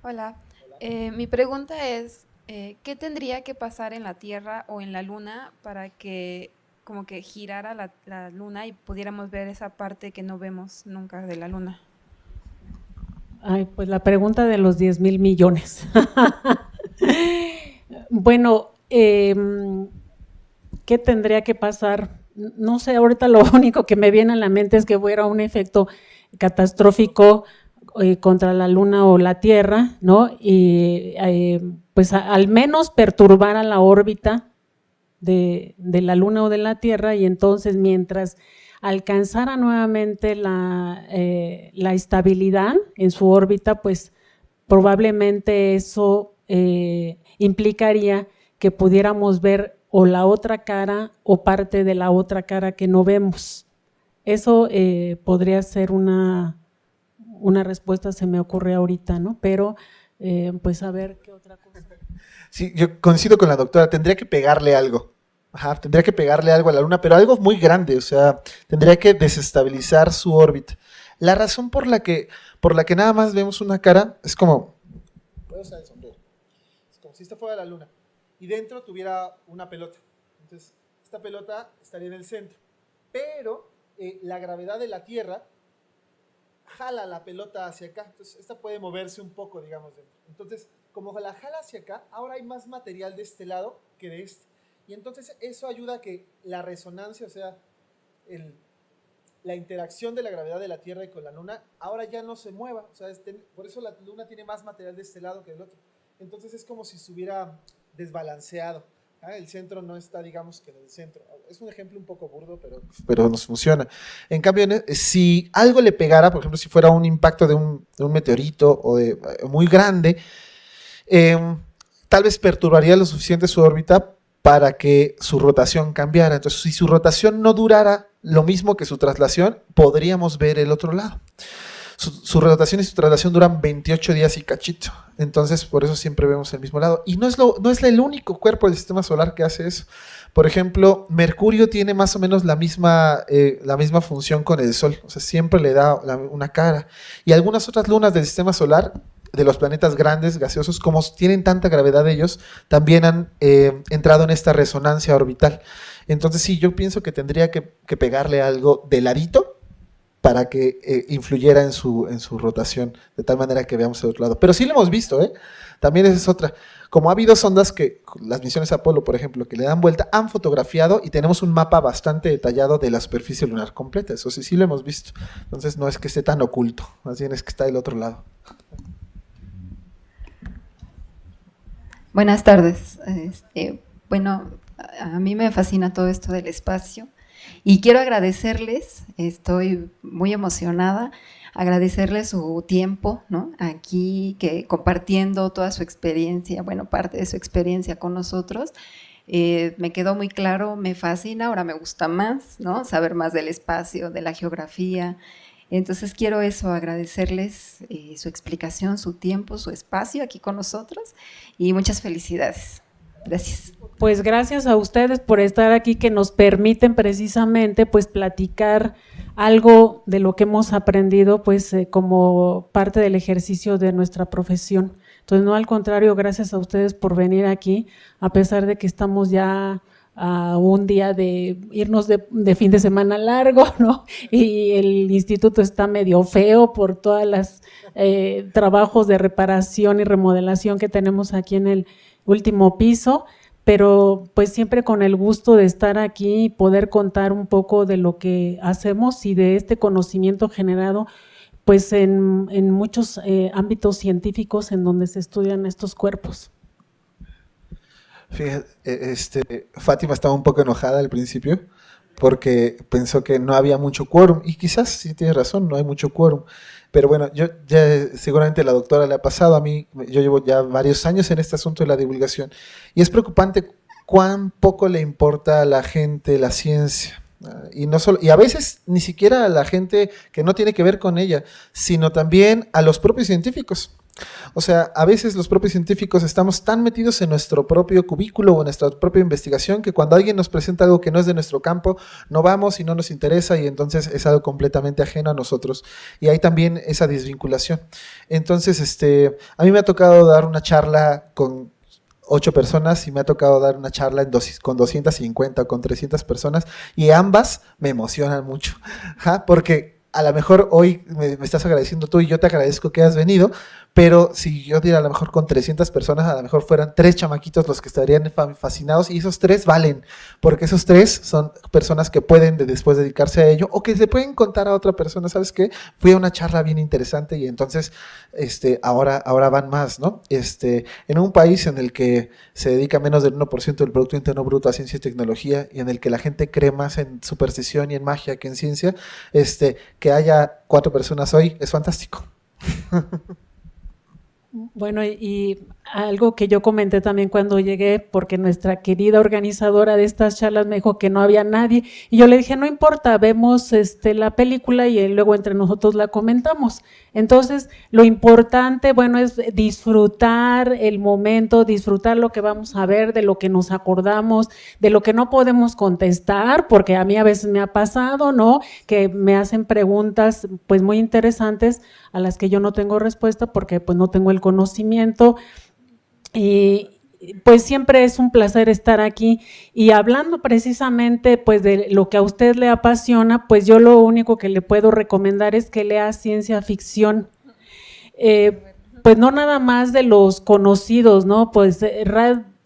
Hola, mi pregunta es, ¿qué tendría que pasar en la Tierra o en la Luna para que como que girara la Luna y pudiéramos ver esa parte que no vemos nunca de la Luna? Ay, pues la pregunta de los 10,000 millones. Bueno, ¿qué tendría que pasar? No sé, ahorita lo único que me viene a la mente es que hubiera un efecto catastrófico contra la Luna o la Tierra, ¿no? Y pues al menos perturbara la órbita de la Luna o de la Tierra, y entonces mientras alcanzara nuevamente la estabilidad en su órbita, pues probablemente eso implicaría que pudiéramos ver o la otra cara o parte de la otra cara que no vemos. Eso podría ser una respuesta, se me ocurre ahorita, ¿no? Pero pues a ver qué otra cosa. Sí, yo coincido con la doctora, tendría que pegarle algo. Ajá, tendría que pegarle algo a la Luna, pero algo muy grande, o sea, tendría que desestabilizar su órbita. La razón por la que nada más vemos una cara es como, voy a usar el sombrero, es como si esta fuera la Luna y dentro tuviera una pelota. Entonces, esta pelota estaría en el centro, pero la gravedad de la Tierra jala la pelota hacia acá, entonces esta puede moverse un poco, digamos, dentro. Entonces, como la jala hacia acá, ahora hay más material de este lado que de este. Y entonces eso ayuda a que la resonancia, o sea, la interacción de la gravedad de la Tierra y con la Luna, ahora ya no se mueva. O sea, por eso la Luna tiene más material de este lado que del otro. Entonces es como si estuviera desbalanceado. El centro no está, digamos, que en el centro. Es un ejemplo un poco burdo, pero nos funciona. En cambio, si algo le pegara, por ejemplo, si fuera un impacto de un meteorito o muy grande, tal vez perturbaría lo suficiente su órbita para que su rotación cambiara. Entonces, si su rotación no durara lo mismo que su traslación, podríamos ver el otro lado. Su rotación y su traslación duran 28 días y cachito. Entonces, por eso siempre vemos el mismo lado. Y no es el único cuerpo del sistema solar que hace eso. Por ejemplo, Mercurio tiene más o menos la misma función con el Sol. O sea, siempre le da una cara. Y algunas otras lunas del sistema solar, de los planetas grandes, gaseosos, como tienen tanta gravedad ellos, también han entrado en esta resonancia orbital. Entonces sí, yo pienso que tendría que pegarle algo de ladito para que influyera en su rotación, de tal manera que veamos el otro lado. Pero sí lo hemos visto, también esa es otra. Como ha habido sondas que, las misiones Apolo, por ejemplo, que le dan vuelta, han fotografiado y tenemos un mapa bastante detallado de la superficie lunar completa. Eso sí lo hemos visto. Entonces no es que esté tan oculto, más bien es que está del otro lado. Buenas tardes. Bueno, a mí me fascina todo esto del espacio y quiero agradecerles, estoy muy emocionada, agradecerles su tiempo, ¿no? Aquí compartiendo toda su experiencia, bueno, parte de su experiencia con nosotros. Me quedó muy claro, me fascina, ahora me gusta más, ¿no? Saber más del espacio, de la geografía. Entonces quiero agradecerles su explicación, su tiempo, su espacio aquí con nosotros y muchas felicidades. Gracias. Pues gracias a ustedes por estar aquí, que nos permiten precisamente pues platicar algo de lo que hemos aprendido pues como parte del ejercicio de nuestra profesión. Entonces, no, al contrario, gracias a ustedes por venir aquí, a pesar de que estamos ya a un día de irnos de fin de semana largo, ¿no? Y el instituto está medio feo por todas las trabajos de reparación y remodelación que tenemos aquí en el último piso, pero pues siempre con el gusto de estar aquí y poder contar un poco de lo que hacemos y de este conocimiento generado pues en muchos ámbitos científicos en donde se estudian estos cuerpos. Fíjate, Fátima estaba un poco enojada al principio porque pensó que no había mucho quórum, y quizás sí tiene razón, no hay mucho quórum, pero bueno, yo ya seguramente la doctora le ha pasado a mí, yo llevo ya varios años en este asunto de la divulgación, y es preocupante cuán poco le importa a la gente la ciencia. Y, no solo, y a veces ni siquiera a la gente que no tiene que ver con ella, sino también a los propios científicos. O sea, a veces los propios científicos estamos tan metidos en nuestro propio cubículo o en nuestra propia investigación que cuando alguien nos presenta algo que no es de nuestro campo, no vamos y no nos interesa, y entonces es algo completamente ajeno a nosotros. Y hay también esa desvinculación. Entonces, a mí me ha tocado dar una charla con 8 personas y me ha tocado dar una charla con 250 o con 300 personas, y ambas me emocionan mucho, porque a lo mejor hoy me estás agradeciendo tú y yo te agradezco que has venido, pero si yo diera a lo mejor con 300 personas, a lo mejor fueran 3 chamaquitos los que estarían fascinados, y esos 3 valen, porque esos 3 son personas que pueden después dedicarse a ello, o que se pueden contar a otra persona, ¿sabes qué? Fui a una charla bien interesante y entonces ahora van más, ¿no? En un país en el que se dedica menos del 1% del Producto Interno Bruto a ciencia y tecnología, y en el que la gente cree más en superstición y en magia que en ciencia, que haya 4 personas hoy es fantástico. Bueno, y algo que yo comenté también cuando llegué, porque nuestra querida organizadora de estas charlas me dijo que no había nadie, y yo le dije, no importa, vemos la película y luego entre nosotros la comentamos. Entonces, lo importante, bueno, es disfrutar el momento, disfrutar lo que vamos a ver, de lo que nos acordamos, de lo que no podemos contestar, porque a mí a veces me ha pasado, ¿no?, que me hacen preguntas pues muy interesantes a las que yo no tengo respuesta porque pues no tengo el conocimiento, y pues siempre es un placer estar aquí. Y hablando precisamente pues de lo que a usted le apasiona, pues yo lo único que le puedo recomendar es que lea ciencia ficción, pues no nada más de los conocidos, ¿no? Pues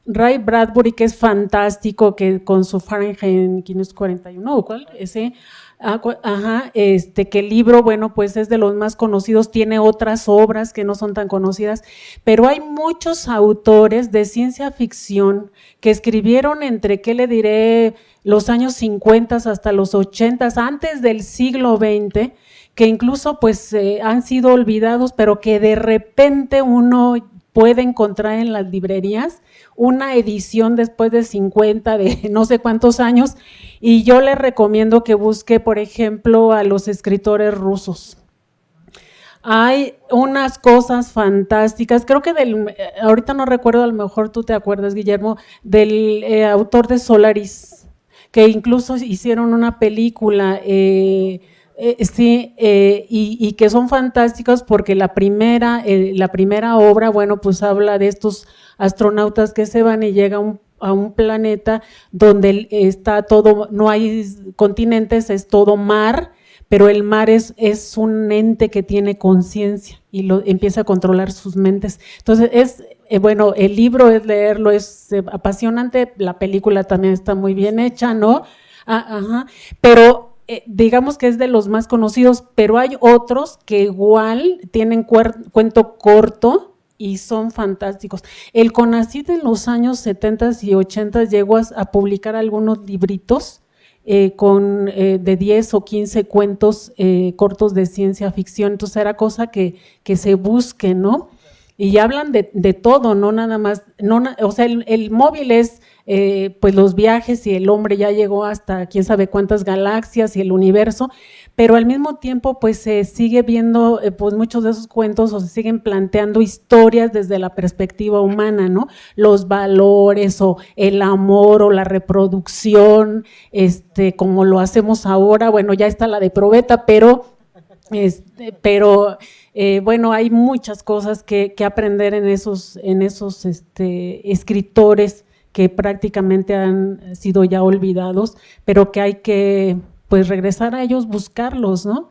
Ray Bradbury, que es fantástico, que con su Fahrenheit 541, ¿cuál? Ese. Ajá, que el libro, bueno, pues es de los más conocidos, tiene otras obras que no son tan conocidas, pero hay muchos autores de ciencia ficción que escribieron entre, ¿qué le diré?, los años 50 hasta los 80, antes del siglo XX, que incluso pues han sido olvidados, pero que de repente uno puede encontrar en las librerías una edición después de 50, de no sé cuántos años, y yo le recomiendo que busque, por ejemplo, a los escritores rusos. Hay unas cosas fantásticas, creo que ahorita no recuerdo, a lo mejor tú te acuerdas, Guillermo, del autor de Solaris, que incluso hicieron una película, sí, y que son fantásticas porque la primera obra, bueno, pues habla de estos astronautas que se van y llegan a un planeta donde está todo, no hay continentes, es todo mar, pero el mar es un ente que tiene conciencia y empieza a controlar sus mentes. Entonces bueno, el libro es leerlo, es apasionante, la película también está muy bien hecha, ¿no? Ajá, pero digamos que es de los más conocidos, pero hay otros que igual tienen cuento corto y son fantásticos. El CONACYT en los años 70 y 80 llegó a publicar algunos libritos de 10 o 15 cuentos cortos de ciencia ficción, entonces era cosa que se busque, ¿no? Y hablan de todo, no nada más, o sea, el móvil es pues los viajes, y el hombre ya llegó hasta quién sabe cuántas galaxias y el universo, pero al mismo tiempo pues se sigue viendo pues muchos de esos cuentos, o se siguen planteando historias desde la perspectiva humana, ¿no? Los valores o el amor o la reproducción, como lo hacemos ahora, bueno, ya está la de probeta, pero bueno, hay muchas cosas que aprender en esos escritores que prácticamente han sido ya olvidados, pero que hay que pues regresar a ellos, buscarlos, ¿no?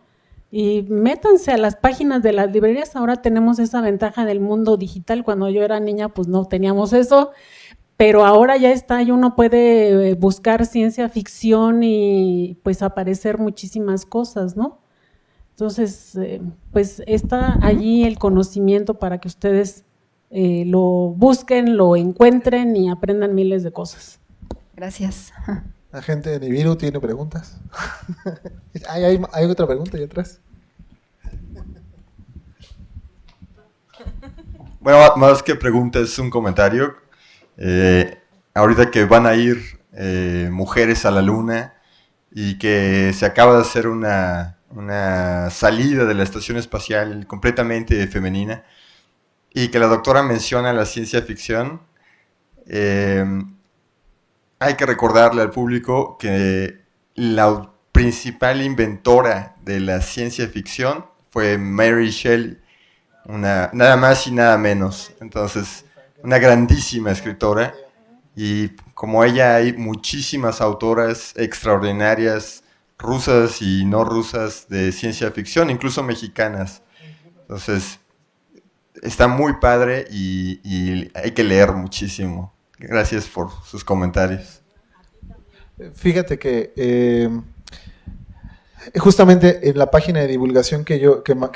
Y métanse a las páginas de las librerías. Ahora tenemos esa ventaja del mundo digital. Cuando yo era niña pues no teníamos eso, pero ahora ya está, y uno puede buscar ciencia ficción y pues aparecer muchísimas cosas, ¿no? Entonces, pues está allí el conocimiento para que ustedes lo busquen, lo encuentren y aprendan miles de cosas. Gracias. La gente de Nibiru tiene preguntas. ¿Hay otra pregunta ahí atrás? Bueno, más que pregunta, es un comentario. Ahorita que van a ir mujeres a la luna y que se acaba de hacer una salida de la estación espacial completamente femenina y que la doctora menciona la ciencia ficción, hay que recordarle al público que la principal inventora de la ciencia ficción fue Mary Shelley, nada más y nada menos. Entonces, una grandísima escritora, y como ella hay muchísimas autoras extraordinarias, rusas y no rusas, de ciencia ficción, incluso mexicanas. Entonces, está muy padre y hay que leer muchísimo. Gracias por sus comentarios. Fíjate que justamente en la página de divulgación que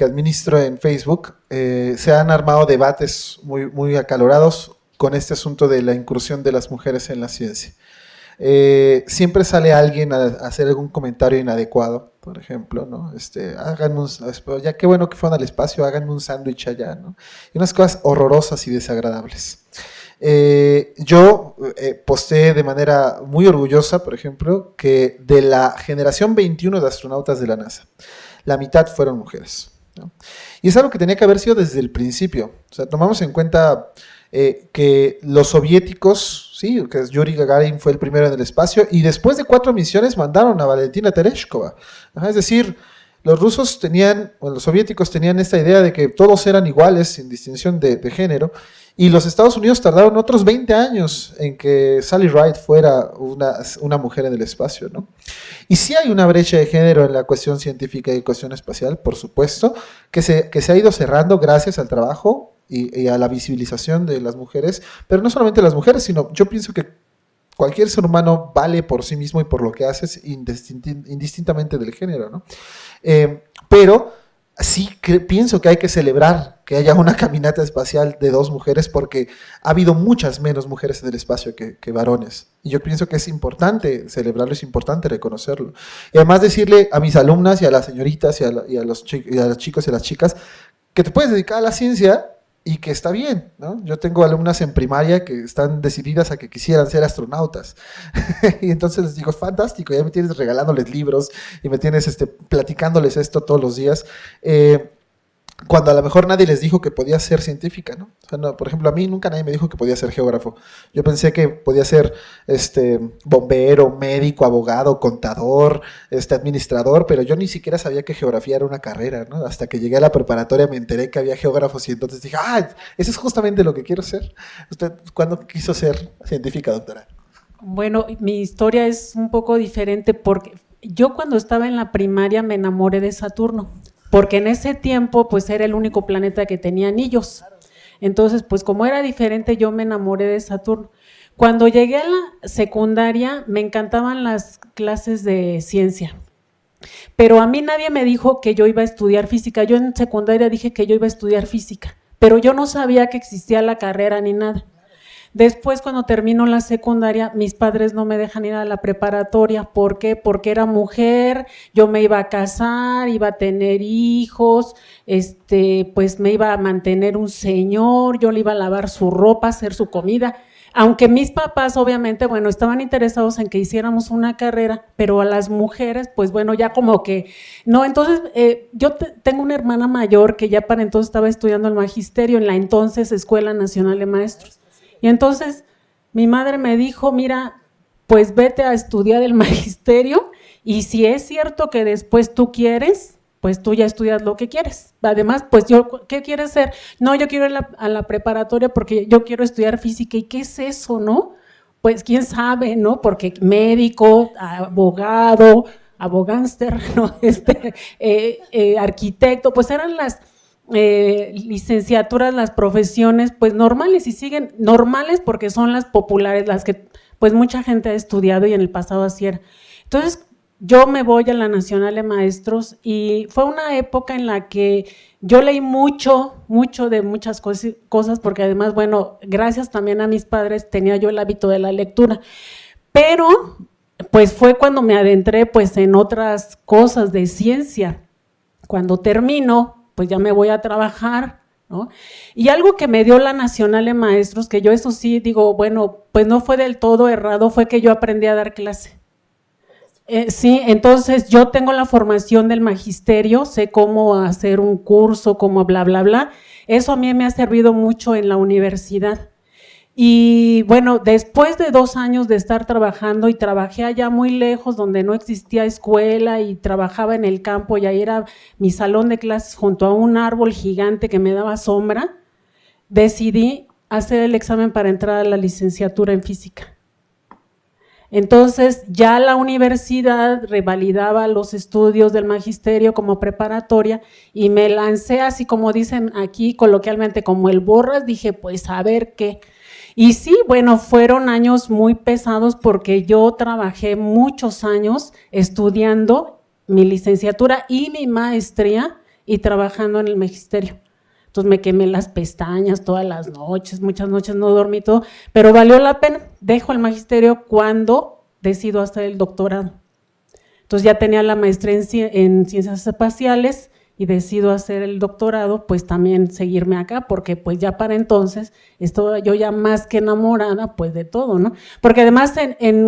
administro en Facebook, se han armado debates muy acalorados con este asunto de la incursión de las mujeres en la ciencia. Siempre sale alguien a hacer algún comentario inadecuado, por ejemplo, ¿no? Ya qué bueno que fueron al espacio, háganme un sándwich allá, ¿no? Y unas cosas horrorosas y desagradables. Yo posteé de manera muy orgullosa, por ejemplo, que de la generación 21 de astronautas de la NASA, la mitad fueron mujeres, ¿no? Y es algo que tenía que haber sido desde el principio. O sea, tomamos en cuenta que los soviéticos, sí, que Yuri Gagarin fue el primero en el espacio, y después de 4 misiones mandaron a Valentina Tereshkova. Es decir, los soviéticos tenían esta idea de que todos eran iguales sin distinción de género, y los Estados Unidos tardaron otros 20 años en que Sally Ride fuera una mujer en el espacio, ¿no? Y sí hay una brecha de género en la cuestión científica y cuestión espacial, por supuesto, que se ha ido cerrando gracias al trabajo y a la visibilización de las mujeres, pero no solamente las mujeres, sino yo pienso que cualquier ser humano vale por sí mismo y por lo que hace, indistintamente del género, ¿no? Pero sí pienso que hay que celebrar que haya una caminata espacial de 2 mujeres, porque ha habido muchas menos mujeres en el espacio que varones. Y yo pienso que es importante celebrarlo, es importante reconocerlo. Y además decirle a mis alumnas y a las señoritas y a los chicos y a las chicas que te puedes dedicar a la ciencia y que está bien, ¿no? Yo tengo alumnas en primaria que están decididas a que quisieran ser astronautas. Y entonces les digo, fantástico, ya me tienes regalándoles libros y me tienes platicándoles esto todos los días. Cuando a lo mejor nadie les dijo que podía ser científica, ¿no? O sea, no, por ejemplo, a mí nunca nadie me dijo que podía ser geógrafo. Yo pensé que podía ser bombero, médico, abogado, contador, administrador, pero yo ni siquiera sabía que geografía era una carrera, ¿no? Hasta que llegué a la preparatoria me enteré que había geógrafos y entonces dije, eso es justamente lo que quiero ser. ¿Usted cuándo quiso ser científica, doctora? Bueno, mi historia es un poco diferente porque yo cuando estaba en la primaria me enamoré de Saturno, porque en ese tiempo pues era el único planeta que tenía anillos. Entonces, pues como era diferente, yo me enamoré de Saturno. Cuando llegué a la secundaria me encantaban las clases de ciencia, pero a mí nadie me dijo que yo iba a estudiar física. Yo en secundaria dije que yo iba a estudiar física, pero yo no sabía que existía la carrera ni nada. Después, cuando termino la secundaria, mis padres no me dejan ir a la preparatoria. ¿Por qué? Porque era mujer, yo me iba a casar, iba a tener hijos, pues me iba a mantener un señor, yo le iba a lavar su ropa, hacer su comida. Aunque mis papás, obviamente, bueno, estaban interesados en que hiciéramos una carrera, pero a las mujeres, pues bueno, ya como que no. Entonces, yo tengo una hermana mayor que ya para entonces estaba estudiando el magisterio en la entonces Escuela Nacional de Maestros. Y entonces mi madre me dijo, mira, pues vete a estudiar el magisterio y si es cierto que después tú quieres, pues tú ya estudias lo que quieres. Además, pues ¿qué quieres ser? No, yo quiero ir a la preparatoria porque yo quiero estudiar física. ¿Y qué es eso, no? pues quién sabe, ¿no? Porque médico, abogado, abogánster, ¿no? Arquitecto, pues eran las licenciaturas, las profesiones, pues normales, y siguen normales porque son las populares, las que pues mucha gente ha estudiado y en el pasado así era. Entonces, yo me voy a la Nacional de Maestros y fue una época en la que yo leí mucho de muchas cosas, porque además, bueno, gracias también a mis padres tenía yo el hábito de la lectura, pero pues fue cuando me adentré pues en otras cosas de ciencia. Cuando termino, pues ya me voy a trabajar, ¿no? Y algo que me dio la Nacional de Maestros, que yo eso sí digo, bueno, pues no fue del todo errado, fue que yo aprendí a dar clase. Sí, entonces yo tengo la formación del magisterio, sé cómo hacer un curso, cómo bla, bla, bla. Eso a mí me ha servido mucho en la universidad. Y bueno, después de 2 años de estar trabajando, y trabajé allá muy lejos donde no existía escuela y trabajaba en el campo, y ahí era mi salón de clases junto a un árbol gigante que me daba sombra, decidí hacer el examen para entrar a la licenciatura en física. Entonces ya la universidad revalidaba los estudios del magisterio como preparatoria y me lancé, así como dicen aquí coloquialmente, como el borras, dije pues a ver qué. Y sí, bueno, fueron años muy pesados porque yo trabajé muchos años estudiando mi licenciatura y mi maestría y trabajando en el magisterio. Entonces me quemé las pestañas todas las noches, muchas noches no dormí todo, pero valió la pena. Dejo el magisterio cuando decido hacer el doctorado. Entonces ya tenía la maestría en ciencias espaciales y decido hacer el doctorado, pues también seguirme acá, porque pues ya para entonces estaba yo ya más que enamorada pues de todo, ¿no? Porque además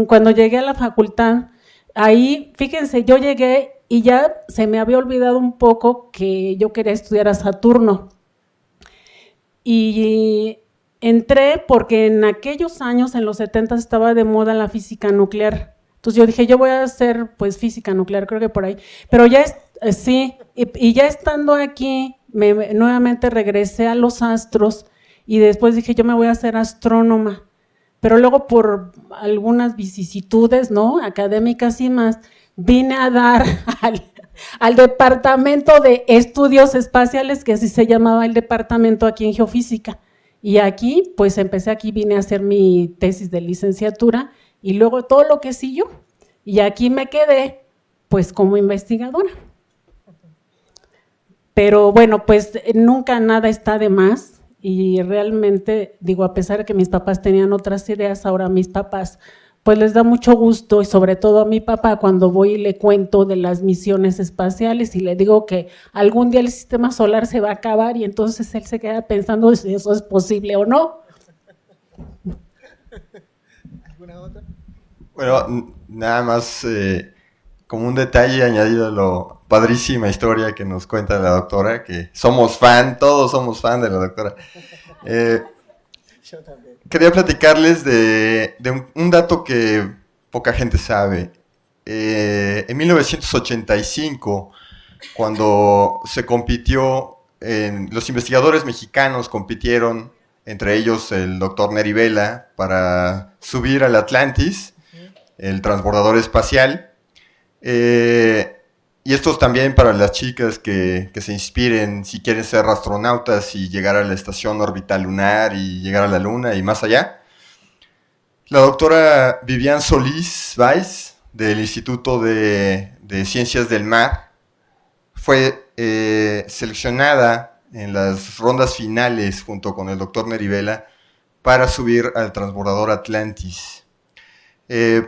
cuando llegué a la facultad, ahí, fíjense, yo llegué y ya se me había olvidado un poco que yo quería estudiar a Saturno. Y entré porque en aquellos años, en los 70, estaba de moda la física nuclear. Entonces yo dije, yo voy a hacer pues física nuclear, creo que por ahí. Pero ya, sí, y ya estando aquí, nuevamente regresé a los astros y después dije, yo me voy a hacer astrónoma. Pero luego por algunas vicisitudes, ¿no?, académicas y más, vine a dar al departamento de estudios espaciales, que así se llamaba el departamento aquí en geofísica. Y aquí, pues empecé aquí, vine a hacer mi tesis de licenciatura y luego todo lo que siguió. Y aquí me quedé, pues como investigadora. Pero bueno, pues nunca nada está de más y realmente, digo, a pesar de que mis papás tenían otras ideas, ahora mis papás pues les da mucho gusto, y sobre todo a mi papá cuando voy y le cuento de las misiones espaciales y le digo que algún día el sistema solar se va a acabar y entonces él se queda pensando si eso es posible o no. ¿Alguna otra? Bueno, nada más como un detalle añadido a lo padrísima historia que nos cuenta la doctora, que somos fan, todos somos fan de la doctora. Yo también. Quería platicarles de un dato que poca gente sabe. En 1985, cuando se compitió, los investigadores mexicanos compitieron, entre ellos el doctor Neri Vela, para subir al Atlantis, el transbordador espacial. Y esto es también para las chicas que se inspiren si quieren ser astronautas y llegar a la estación orbital lunar y llegar a la luna y más allá. La doctora Vivian Solís Weiss, del Instituto de Ciencias del Mar, fue seleccionada en las rondas finales junto con el doctor Neri Vela para subir al transbordador Atlantis.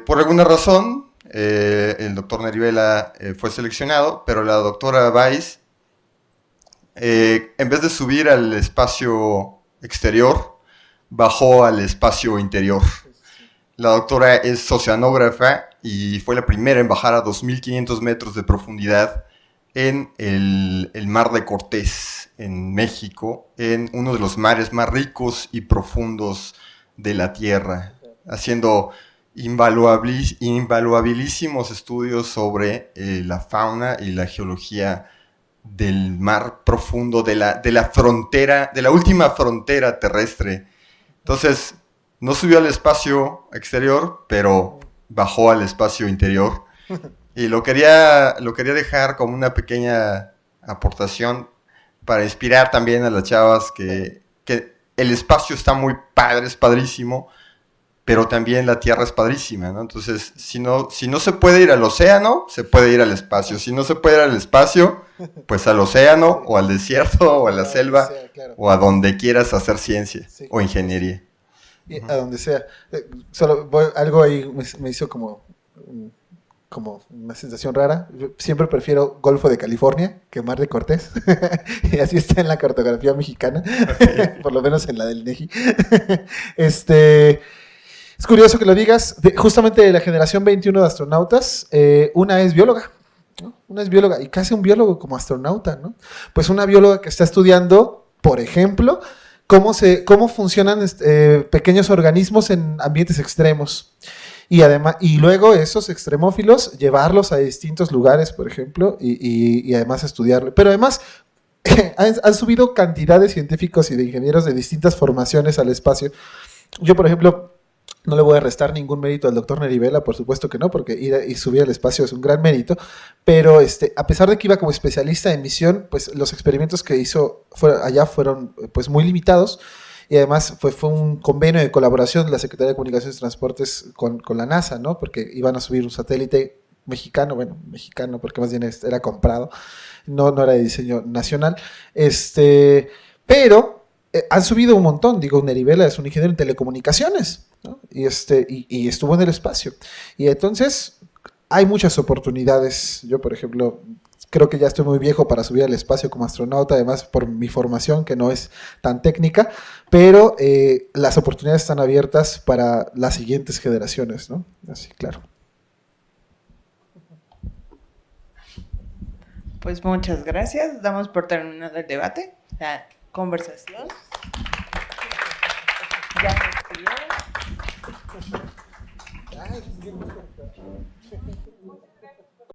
Por alguna razón, el doctor Neri Vela fue seleccionado, pero la doctora Weiss, en vez de subir al espacio exterior, bajó al espacio interior. La doctora es oceanógrafa y fue la primera en bajar a 2.500 metros de profundidad en el Mar de Cortés, en México, en uno de los mares más ricos y profundos de la Tierra, haciendo invaluabilísimos estudios sobre la fauna y la geología del mar profundo, de la frontera, de la última frontera terrestre. Entonces, no subió al espacio exterior, pero bajó al espacio interior. Y lo quería dejar como una pequeña aportación para inspirar también a las chavas que el espacio está muy padre, es padrísimo, pero también la Tierra es padrísima, ¿no? Entonces, si no se puede ir al océano, se puede ir al espacio. Si no se puede ir al espacio, pues al océano, o al desierto, o a la selva, sea, claro. o a donde quieras hacer ciencia Sí. o ingeniería. Y a donde sea. Algo ahí me hizo como una sensación rara. Yo siempre prefiero Golfo de California que Mar de Cortés. Y así está en la cartografía mexicana, por lo menos en la del INEGI. Es curioso que lo digas. Justamente de la generación 21 de astronautas, una es bióloga, ¿no? Una es bióloga, y casi un biólogo como astronauta, ¿no? Pues una bióloga que está estudiando, por ejemplo, cómo funcionan pequeños organismos en ambientes extremos. Y además, y luego esos extremófilos llevarlos a distintos lugares, por ejemplo, y además estudiarlo. Pero además han subido cantidad de científicos y de ingenieros de distintas formaciones al espacio. Yo, por ejemplo, no le voy a restar ningún mérito al doctor Nerivela, por supuesto que no, porque ir y subir al espacio es un gran mérito, pero a pesar de que iba como especialista en misión, pues los experimentos que hizo allá fueron pues muy limitados, y además fue un convenio de colaboración de la Secretaría de Comunicaciones y Transportes con la NASA, ¿no? Porque iban a subir un satélite mexicano porque más bien era comprado, no era de diseño nacional, pero han subido un montón. Digo, Nerivela es un ingeniero en telecomunicaciones, ¿no? Y estuvo en el espacio. Y entonces hay muchas oportunidades. Yo, por ejemplo, creo que ya estoy muy viejo para subir al espacio como astronauta, además por mi formación, que no es tan técnica, pero las oportunidades están abiertas para las siguientes generaciones, ¿no? Así, claro. Pues muchas gracias. Damos por terminado el debate, la conversación. Ya nos pidieron.